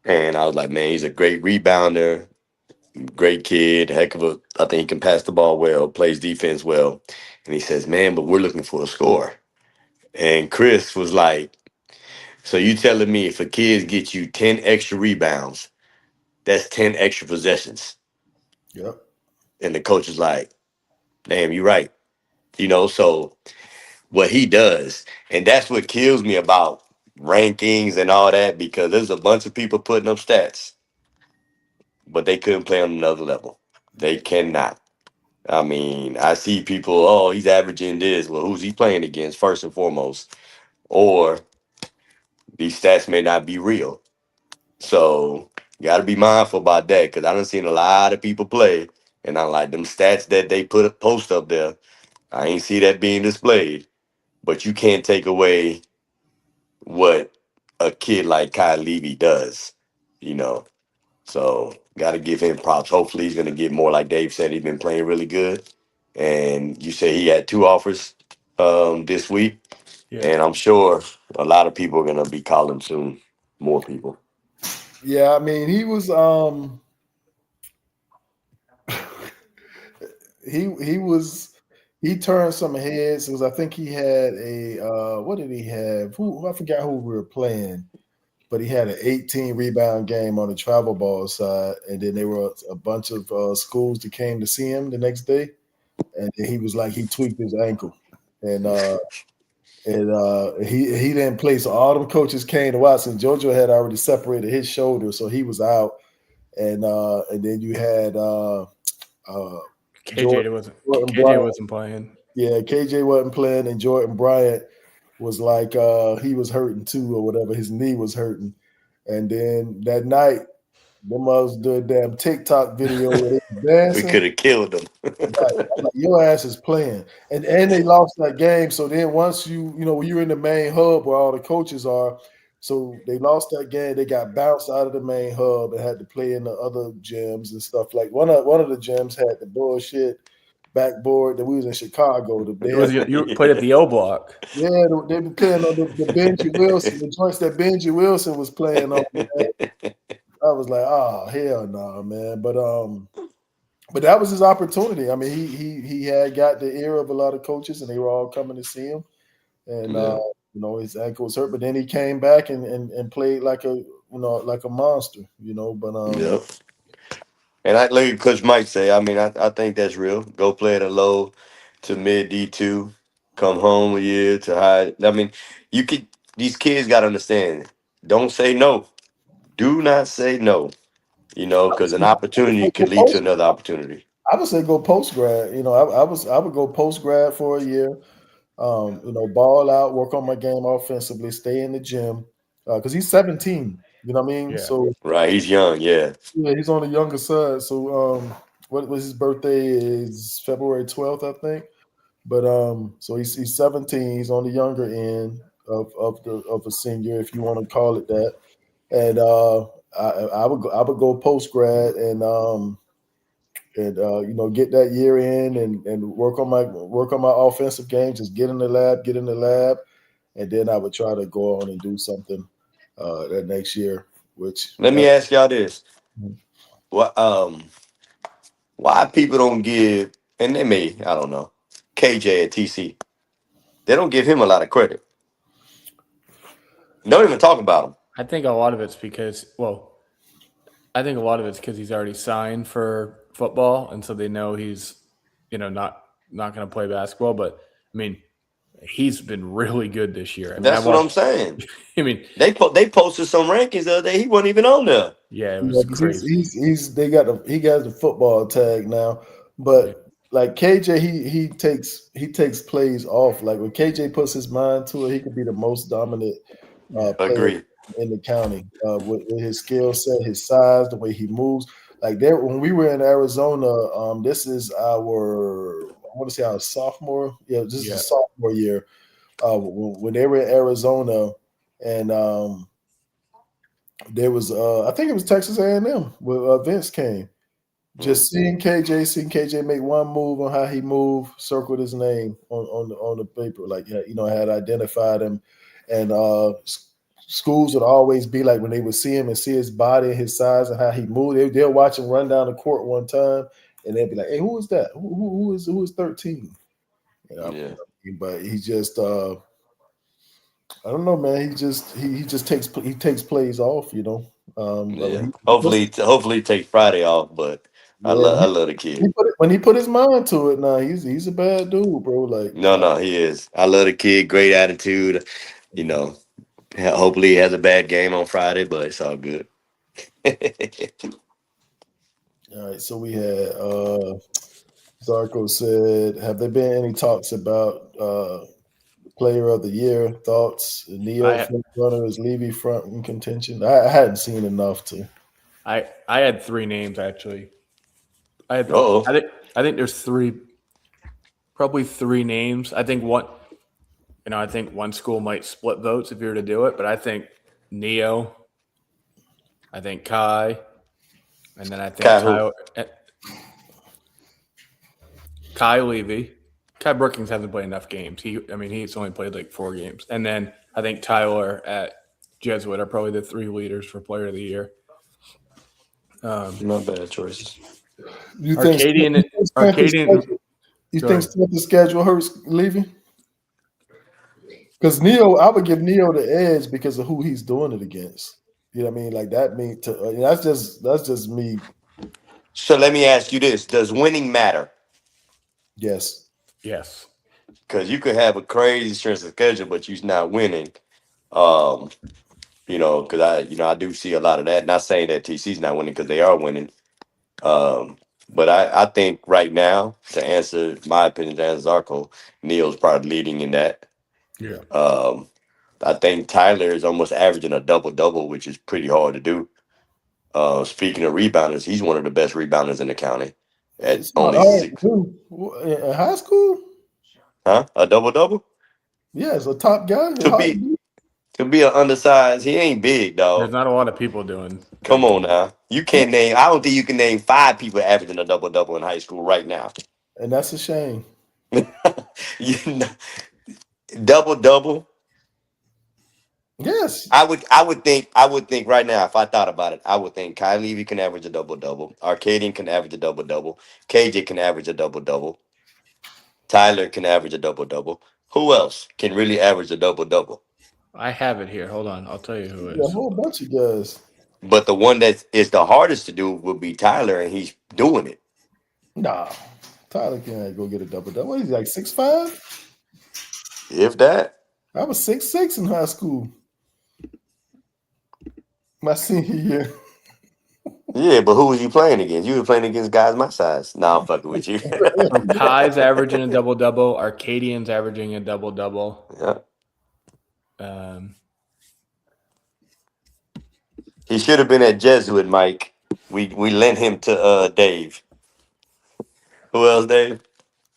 And I was like, man, he's a great rebounder, great kid, I think he can pass the ball well, plays defense well. And he says, man, but we're looking for a scorer. And Chris was like, so you telling me if a kid gets you 10 extra rebounds, that's 10 extra possessions?
Yep.
And the coach is like, damn, you're right. So what he does, and that's what kills me about rankings and all that, because there's a bunch of people putting up stats, but they couldn't play on another level. They cannot. I mean, I see people, he's averaging this. Well, who's he playing against first and foremost? Or these stats may not be real. So you got to be mindful about that, because I done seen a lot of people play, and I like them stats that they post up there. I ain't see that being displayed. But you can't take away what a kid like Kai Levy does, So got to give him props. Hopefully he's going to get more. Like Dave said, he's been playing really good. And you say he had 2 offers this week. Yeah. And I'm sure a lot of people are going to be calling soon. More people.
Yeah, I mean, he was he turned some heads because I think he had what did he have? I forgot who we were playing, but he had an 18 rebound game on the travel ball side, and then there were a bunch of schools that came to see him the next day, and he was like he tweaked his ankle, and he didn't play. So all them coaches came to watch, and JoJo had already separated his shoulder, so he was out, and then you had
KJ wasn't playing.
Yeah, KJ wasn't playing, and Jordan Bryant was like he was hurting too, or whatever. His knee was hurting, and then that night, them mothers do a damn TikTok video where they
We
dancing.
could have killed them.
Right. I'm like, your ass is playing, and they lost that game. So then once when you're in the main hub where all the coaches are, so they lost that game. They got bounced out of the main hub and had to play in the other gyms and stuff. Like one of the gyms had the bullshit backboard that we was in Chicago.
You played at the O Block.
Yeah, they were playing on the Benji Wilson, the joints that Benji Wilson was playing on. Man. I was like, oh hell no, man. But that was his opportunity. I mean, he had got the ear of a lot of coaches, and they were all coming to see him. And his ankle was hurt, but then he came back and played like a monster. But
Yep. And I look at Coach Mike say, I mean, I think that's real. Go play at a low to mid D2, come home a year to high. I mean, these kids got to understand. Don't say no. Do not say no. Because an opportunity could lead to another opportunity.
I would say go post grad. I would go post grad for a year. Ball out, work on my game offensively, stay in the gym. Because he's 17. You know what I mean?
Yeah.
So
right, he's young, yeah.
Yeah, he's on the younger side. So what was his birthday is February 12th, I think. But so he's 17. He's on the younger end of a senior, if you want to call it that. And I would go post grad and get that year in and work on my offensive game. Just get in the lab, and then I would try to go on and do something that next year. Which
let me ask y'all this: why people don't give, and they may, I don't know, KJ at TC, they don't give him a lot of credit. Don't even talk about him.
I think a lot of it's because he's already signed for football, and so they know he's, not going to play basketball. But I mean, he's been really good this year.
That's what I'm saying.
I mean,
they posted some rankings the other day. He wasn't even on there.
Yeah, it was crazy.
He got the football tag now, but like KJ, he takes plays off. Like when KJ puts his mind to it, he could be the most dominant player in the county with his skill set, his size, the way he moves. Like when we were in Arizona, this is our sophomore. Yeah, this is a sophomore year. When they were in Arizona, and there was I think it was Texas A&M where Vince came. Just seeing KJ make one move on how he moved, circled his name on the paper, like I had identified him, and schools would always be like when they would see him and see his body and his size and how he moved, they'll watch him run down the court one time, and they'd be like, "Hey, who is that? Who is 13?"
Yeah.
But he just I don't know, man. He just takes plays off,
Hopefully take Friday off, but I love the kid.
When he put his mind to it, now he's a bad dude, bro. Like
no, he is. I love the kid. Great attitude. Hopefully he has a bad game on Friday, but it's all good.
All right, so we had Zarko said, have there been any talks about player of the year? Thoughts? Neo front runner, is Levy front in contention? I hadn't seen enough to.
I had three names actually. I think there's probably three names. I think one school might split votes if you were to do it, but I think Neo, I think Kai, and then I think Kai Levy. Kai Brookings hasn't played enough games. He's only played like 4 games. And then I think Tyler at Jesuit are probably the 3 leaders for player of the year.
Not bad choices.
You think the schedule hurts Levy? Because Neo, I would give Neo the edge because of who he's doing it against. You know what I mean? Like that means that's just me.
So let me ask you this: does winning matter?
Yes.
Because you could have a crazy strength of schedule, but you're not winning. Because I do see a lot of that. Not saying that TC's not winning because they are winning. But I think right now, to answer my opinion, to answer Zarko, Neil's probably leading in that.
Yeah.
I think Tyler is almost averaging a double-double, which is pretty hard to do. Speaking of rebounders, he's one of the best rebounders in the county at
It's not
only
hard
6.
to do. In high school,
Huh? A double-double?
yeah, it's a top guy. It's
To
hard to
be
do.
to be an undersized, he ain't big,
There's
dog.
not a lot of people doing.
Come on now. You can't name, I don't think you can name 5 people averaging a double-double in high school right now.
And that's a shame.
You know, double-double.
Yes.
I would think right now, if I thought about it, I would think Kai Levy can average a double-double. Arcadian can average a double-double. KJ can average a double-double. Tyler can average a double-double. Who else can really average a double-double?
I have it here. Hold on. I'll tell you who it
Yeah, a
is.
whole bunch of guys.
But the one that is the hardest to do would be Tyler, and he's doing it.
Nah. Tyler can't go get a double-double. He's like 6'5".
If that.
I was 6'6" in high school. My senior year.
Yeah, but who was you playing against? You were playing against guys my size. Nah, I'm fucking with you.
Kai's averaging a double-double. Arcadian's averaging a double-double.
Yeah. He should have been at Jesuit, Mike. We lent him to Dave. Who else, Dave?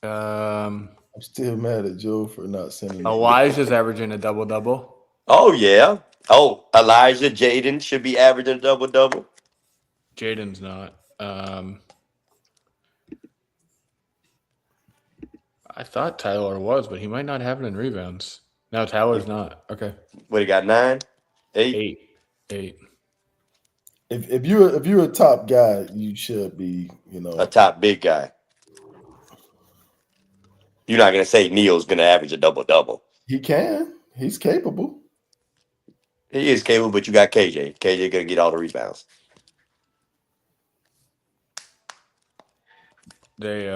I'm still mad at Joe for not sending it.
Elijah's averaging a double-double.
Oh, yeah. Oh, Elijah Jaden should be averaging a double-double.
Jaden's not. I thought Tyler was, but he might not have it in rebounds. No, Tyler's not. Okay.
What, he got 9? 8?
Eight.
If you're a top guy, you should be,
A top big guy. You're not going to say Neil's going to average a double-double.
He can. He's capable.
He is capable, but you got KJ. KJ going to get all the rebounds.
They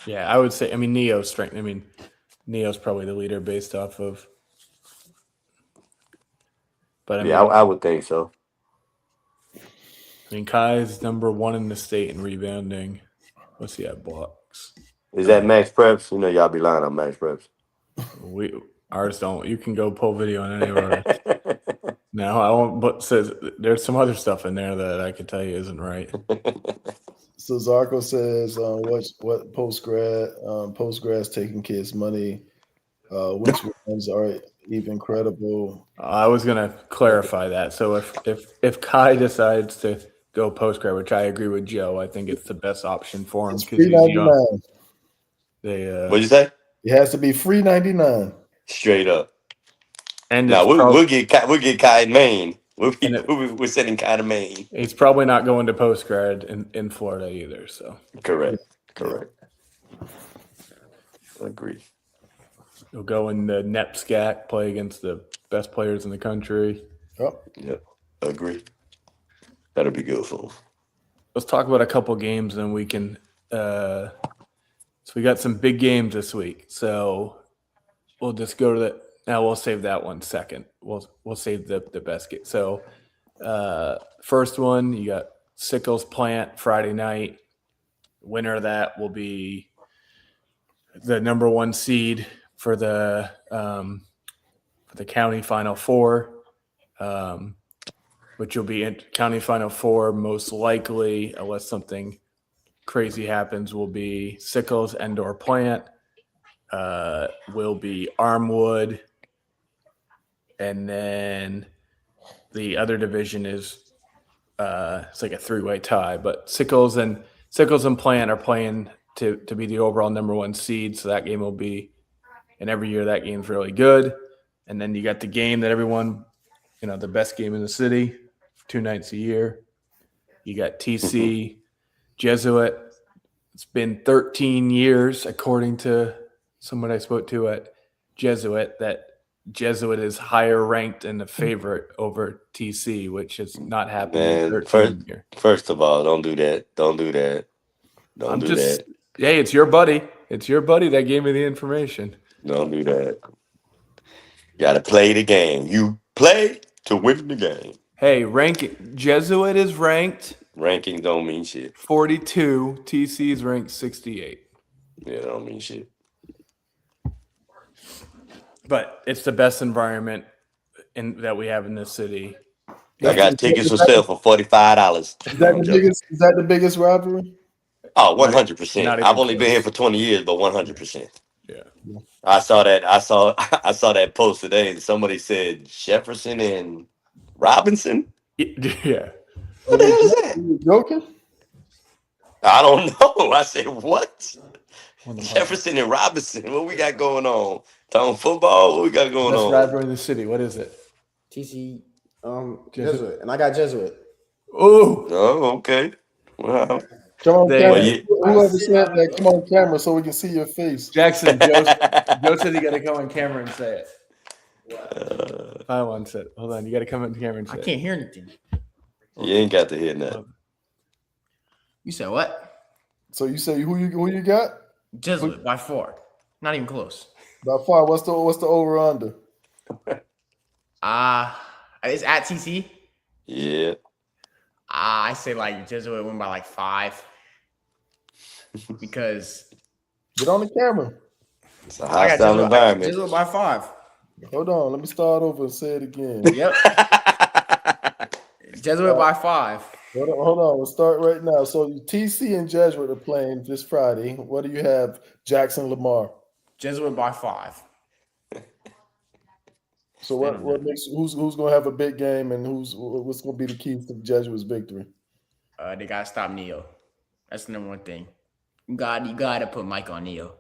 yeah, I would say Neo's strength. Neo's probably the leader based off of. But
I would think so.
Kai's number 1 in the state in rebounding. What's he at blocks?
Is that Max Preps? You know y'all be lying on Max Preps.
Ours don't. You can go pull video on any of ours. No, I won't. But says there's some other stuff in there that I could tell you isn't right.
So Zarko says, what postgrad's taking kids' money? Which ones are even credible?
I was gonna clarify that. So if Kai decides to go postgrad, which I agree with Joe, I think it's the best option for him
It's
because he's young.
$3.99.
What'd you say?
It has to be $3.99.
Straight up.
And
Now we'll get Kai in Maine.
And
We're sending Kai to Maine.
he's probably not going to postgrad in Florida either. So
Correct. Agree.
he'll go in the NEPSCAC, play against the best players in the country.
Yep. Agree. That'll be good for him.
Let's talk about a couple games, and we can. So we got some big games this week. So we'll just go to the. Now we'll save that one second. We'll save the best game. So first one, you got Sickles Plant Friday night. Winner of that will be the number 1 seed for the county Final Four, which will be in county Final Four most likely, unless something crazy happens, will be Sickles, Endor Plant, will be Armwood, and then the other division is it's like a 3-way tie, but Sickles and Plant are playing to be the overall number 1 seed. So that game will be, and every year that game's really good. And then you got the game that everyone, the best game in the city, 2 nights a year. You got TC Jesuit. It's been 13 years, according to someone I spoke to at Jesuit, that Jesuit is higher ranked and the favorite over TC, which has not happened in 13 years.
First of all, don't do that.
Hey, it's your buddy. It's your buddy that gave me the information.
Don't do that. You got to play the game. You play to win the game.
Hey, Jesuit is ranked
Rankings don't mean shit.
42. TC is ranked 68.
Yeah, that don't mean shit.
But it's the best environment that we have in this city.
I got tickets for sale for $45.
Is that the biggest rivalry?
Oh, 100%.
Not
I've
even
only been
close.
here for 20 years, but 100%.
Yeah.
I saw that post today, and somebody said Jefferson and Robinson.
Yeah.
What the hell is that?
You joking?
I don't know. I said what? Jefferson and Robinson. What we got going on? Talking football. What we got going
Best
on?
rivalry in the city. What is it?
TC, Jesuit, and I got Jesuit.
Oh,
Oh, okay. Well,
Come on,
They-
camera.
Well, you-
Whoever said that, come on camera so we can see your face.
Jackson. Joe said you got to come on camera and say it. I once said, hold on, you got to come on camera and say
I
it.
can't hear anything.
you ain't got to hear nothing.
You said what?
So you say who you got?
Jesuit by 4. Not even close.
By far, what's the over under?
It's at TC.
Yeah.
I say like Jesuit win by like 5 because
Get on the camera.
It's a
I got
hostile environment.
Jesuit by 5.
Hold on, let me start over and say it again.
Yep, Jesuit by 5.
Hold on, we'll start right now. So TC and Jesuit are playing this Friday. What do you have? Jackson Lamar.
Jesuit by 5.
So what makes who's gonna have a big game and what's gonna be the keys to Jesuit's victory?
They gotta stop Neo. That's the number one thing. You gotta put Mike on Neo.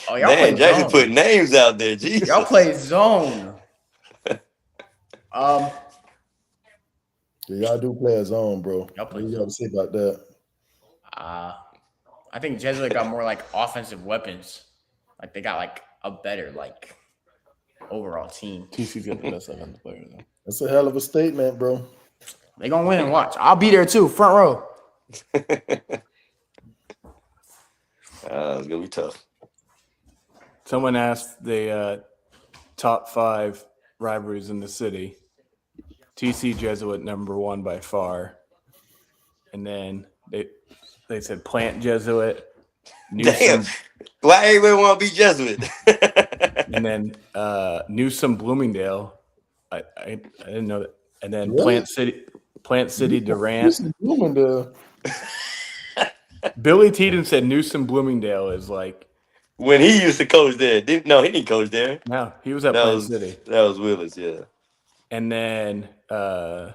Oh, y'all play
Man, Jackson
zone.
put names out there. Jesus.
Y'all play zone.
Yeah, y'all do play a zone, bro.
Y'all play
What you got to say about that?
I think Jesuit got more like offensive weapons. Like they got like a better like overall team.
TC's got the best offensive player though.
That's a hell of a statement, bro.
They gonna win and watch. I'll be there too, front row.
It's gonna be tough.
Someone asked the top 5 rivalries in the city. TC Jesuit number 1 by far, and then they said Plant Jesuit,
Damn.
Newsom,
Why everybody want to be Jesuit?
and then Newsom Bloomingdale. I didn't know that, and then
Really?
Plant City Durant.
This is Bloomingdale.
Billy Teeden said Newsom Bloomingdale is like
When he used to coach there. He didn't coach there.
no, he was at
That
Plant
was
City,
That was Willis, yeah.
and then I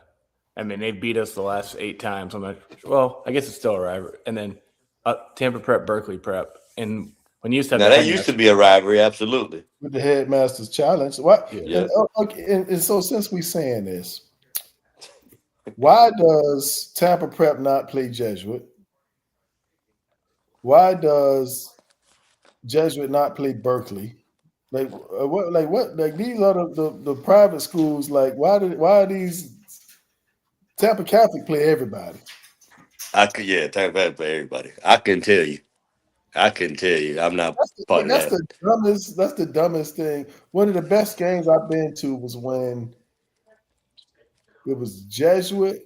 mean they beat us the last 8 times. I'm like, well, I guess it's still a rivalry. And then Tampa Prep, Berkeley Prep, and when you used to have
Now
the
that used to be a rivalry, absolutely.
With the headmaster's challenge. What?
Yeah.
And so since we saying this, why does Tampa Prep not play Jesuit? Why does Jesuit not play Berkeley? Like what? Like these are the private schools. Like why are these Tampa Catholic play everybody?
Talk about for everybody. I couldn't tell you. I'm not part of
That's
that.
That's the dumbest thing. One of the best games I've been to was when it was Jesuit.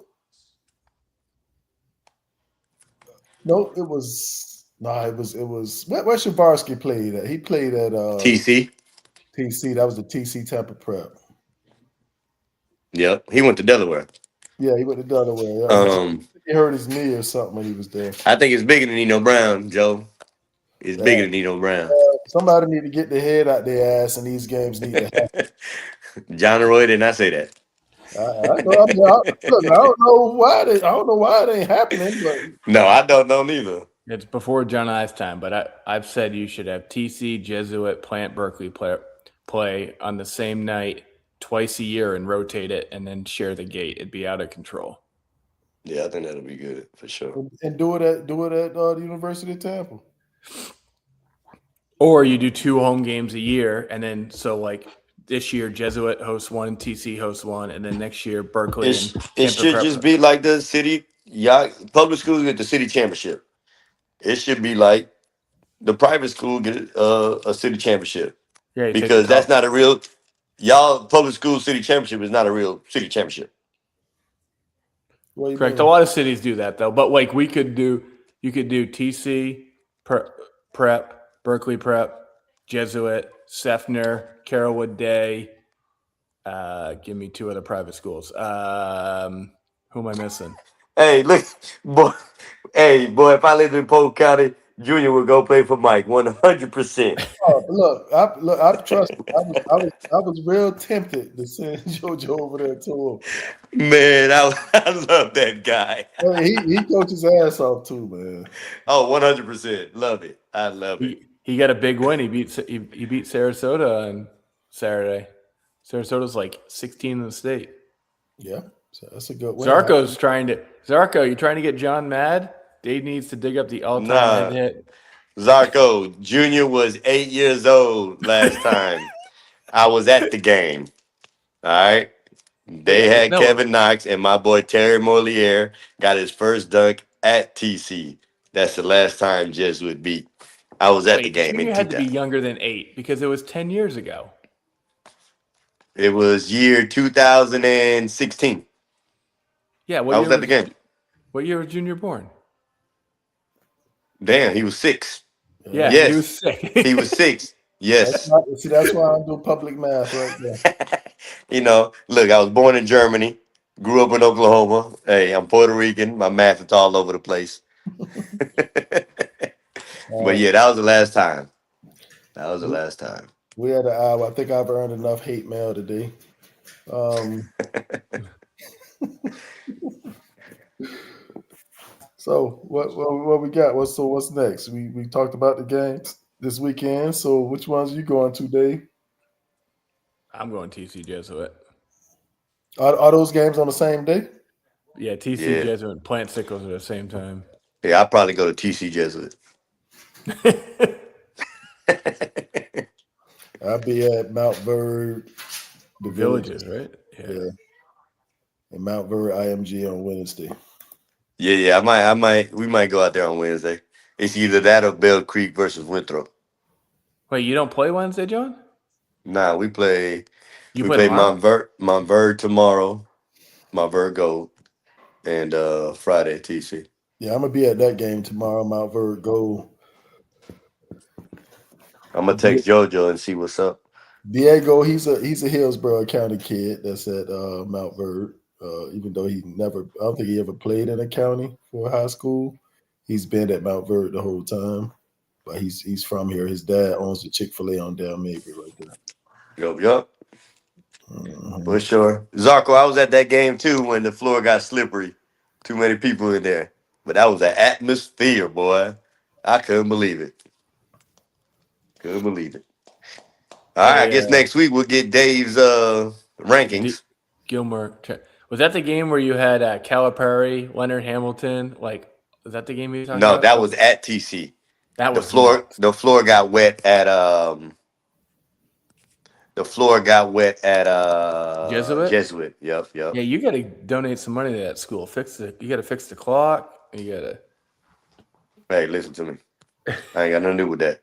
No, it was where Shavarsky played at. He played at
TC.
TC. That was the TC Tampa Prep.
Yep. He went to Delaware.
Yeah, he went to Delaware. Yeah. He hurt his knee or something when he was there.
I think it's bigger than Nino Brown, Joe. It's bigger than Nino Brown.
Somebody need to get their head out their ass, and these games need to happen.
John Roy did not say that.
I don't know why it ain't happening, but
No, I don't know neither.
It's before John I's time, but I've said you should have TC, Jesuit, Plant, Berkeley play on the same night twice a year and rotate it and then share the gate. It'd be out of control.
Yeah, I think that'll be good for sure.
and do it at the University of Tampa.
Or you do 2 home games a year, and then so like this year Jesuit hosts 1, TC hosts 1, and then next year Berkeley.
It should just be like the city. Public schools get the city championship. It should be like the private school get a city championship.
Yeah,
Because that's not a real. y'all public school city championship is not a real city championship.
What do you
Correct.
mean?
A lot of cities do that though, but like you could do TC, Prep, Berkeley Prep, Jesuit, Sefner, Carrollwood Day. Give me 2 other private schools. Who am I missing?
Hey, look, boy. Hey, boy. If I lived in Polk County, Junior would go play for Mike 100%.
Oh, look, I trust you. I was real tempted to send JoJo over there to him.
Man, I love that guy.
Hey, he coaches his ass off too, man.
Oh, 100%. Love it. I love it.
He got a big win. He beat Sarasota on Saturday. Sarasota's like 16 in the state.
Yeah, so that's a good win.
Zarko, you trying to get John mad? Dave needs to dig up the all-time
Nah.
hit.
Zarko Jr. was 8 years old last time I was at the game. All right. They had Kevin Knox and my boy Terry Moliere got his first dunk at TC. That's the last time Jesuit beat. I was at the game.
You had to be younger than 8 because it was 10 years ago.
It was year 2016.
Yeah,
I was at the game.
What year was Junior born?
Damn, he was 6.
Yeah,
Yes.
he was 6.
He was 6. Yes.
That's why I'm doing public math right there.
You know, look, I was born in Germany, grew up in Oklahoma. Hey, I'm Puerto Rican. My math is all over the place. But yeah, that was the last time. That was the last time.
We had an hour. I think I've earned enough hate mail today. So what we got? What's next? We talked about the games this weekend. So which ones are you going to, Dave?
I'm going TC Jesuit.
Are those games on the same day?
Yeah, TC Jesuit and Plant Sickles at the same time.
Yeah, I'll probably go to TC Jesuit.
I'll be at Mount Verd,
the Villages, right?
Yeah. And Mount Verd IMG on Wednesday.
Yeah, we might go out there on Wednesday. It's either that or Bell Creek versus Winthrop.
Wait, you don't play Wednesday, John?
Nah, we play
tomorrow?
Mount Verd tomorrow, Mount Verd Gold, and Friday TC.
Yeah, I'm gonna be at that game tomorrow, Mount Verd Gold.
I'm gonna text JoJo and see what's up.
Diego, he's a Hillsborough County kid that's at Mount Verd. Even though I don't think he ever played in a county for high school. He's been at Mount Verd the whole time. But he's from here. His dad owns the Chick-fil-A on Down Mabry right there.
Yup. For sure. Zarko, I was at that game too when the floor got slippery. Too many people in there. But that was an atmosphere, boy. I couldn't believe it. All right, I guess next week we'll get Dave's rankings.
Gilmer. Was that the game where you had Calipari, Leonard Hamilton? Like, was that the game you were talking about?
No, that was at TC.
That was
the floor got wet at Jesuit. Yep.
Yeah, you got to donate some money to that school. You got to fix the clock. You got to.
Hey, listen to me. I ain't got nothing to do with that.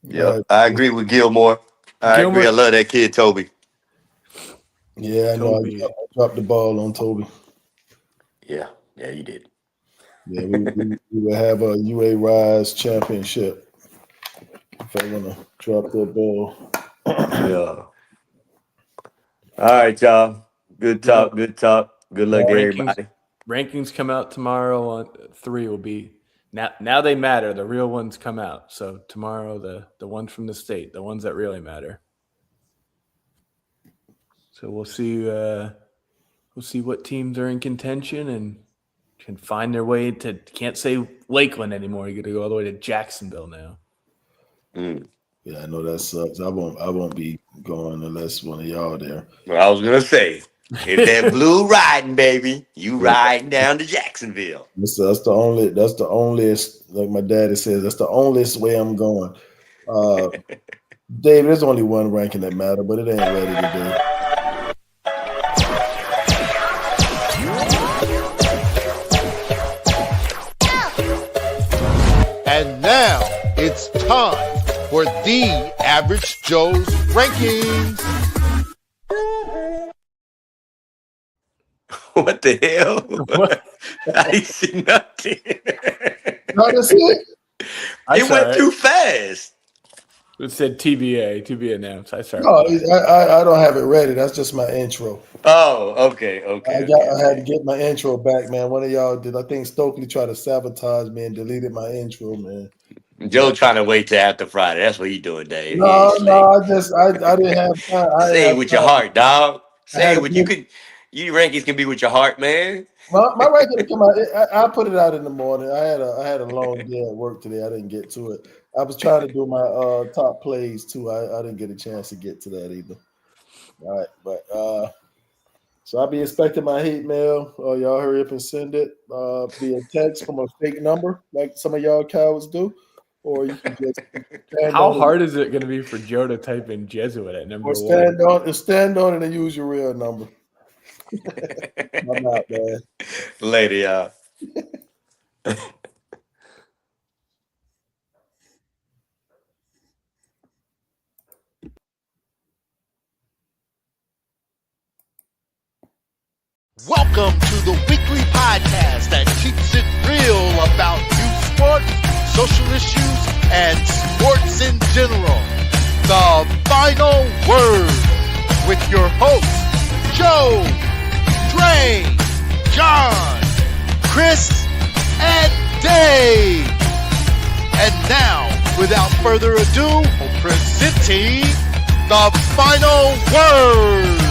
Yep, I agree with Gilmore. I agree. I love that kid, Toby.
Yeah, I know. I dropped the ball on Toby.
Yeah, you did.
Yeah, we will have a UA Rise championship if I want to drop that ball.
Yeah. All right, y'all. Good talk. Good luck to everybody.
Rankings come out tomorrow. On 3 will be now they matter. The real ones come out. So tomorrow, the ones from the state, the ones that really matter. So we'll see. We'll see what teams are in contention and can find their way to. Can't say Lakeland anymore. You got to go all the way to Jacksonville now.
Yeah, I know that sucks. I won't be going unless one of y'all there.
Well, I was gonna say, if that blue riding, baby, you riding down to Jacksonville.
That's the only. Like my daddy says, that's the only way I'm going. Dave, there's only one ranking that matter, but it ain't ready today.
And now it's time for the Average Joe's Rankings.
What the hell?
What?
I didn't see nothing.
No, that's it.
It went too fast.
It said TBA, to be announced. I saw
No,
it.
I don't have it ready. That's just my intro.
Oh, okay.
I had to get my intro back, man. One of y'all did. I think Stokely tried to sabotage me and deleted my intro, man.
Joe trying to wait till after Friday. That's what he doing, Dave.
No, I didn't have time.
Say it with your heart, dog. Say it with you could. You rankings can be with your heart, man.
My ranking come out. I put it out in the morning. I had a long day at work today. I didn't get to it. I was trying to do my top plays too. I didn't get a chance to get to that either. All right, but so I'll be expecting my hate mail. Y'all hurry up and send it via text from a fake number, like some of y'all cowards do, or you can just
How hard is it going to be for Joe to type in Jesuit at number
or stand on it and use your real number. I'm out, man.
Later, y'all.
Welcome to the weekly podcast that keeps it real about youth sports, social issues, and sports in general. The Final Word with your hosts, Joe, Dre, John, Chris, and Dave. And now, without further ado, presenting the Final Word.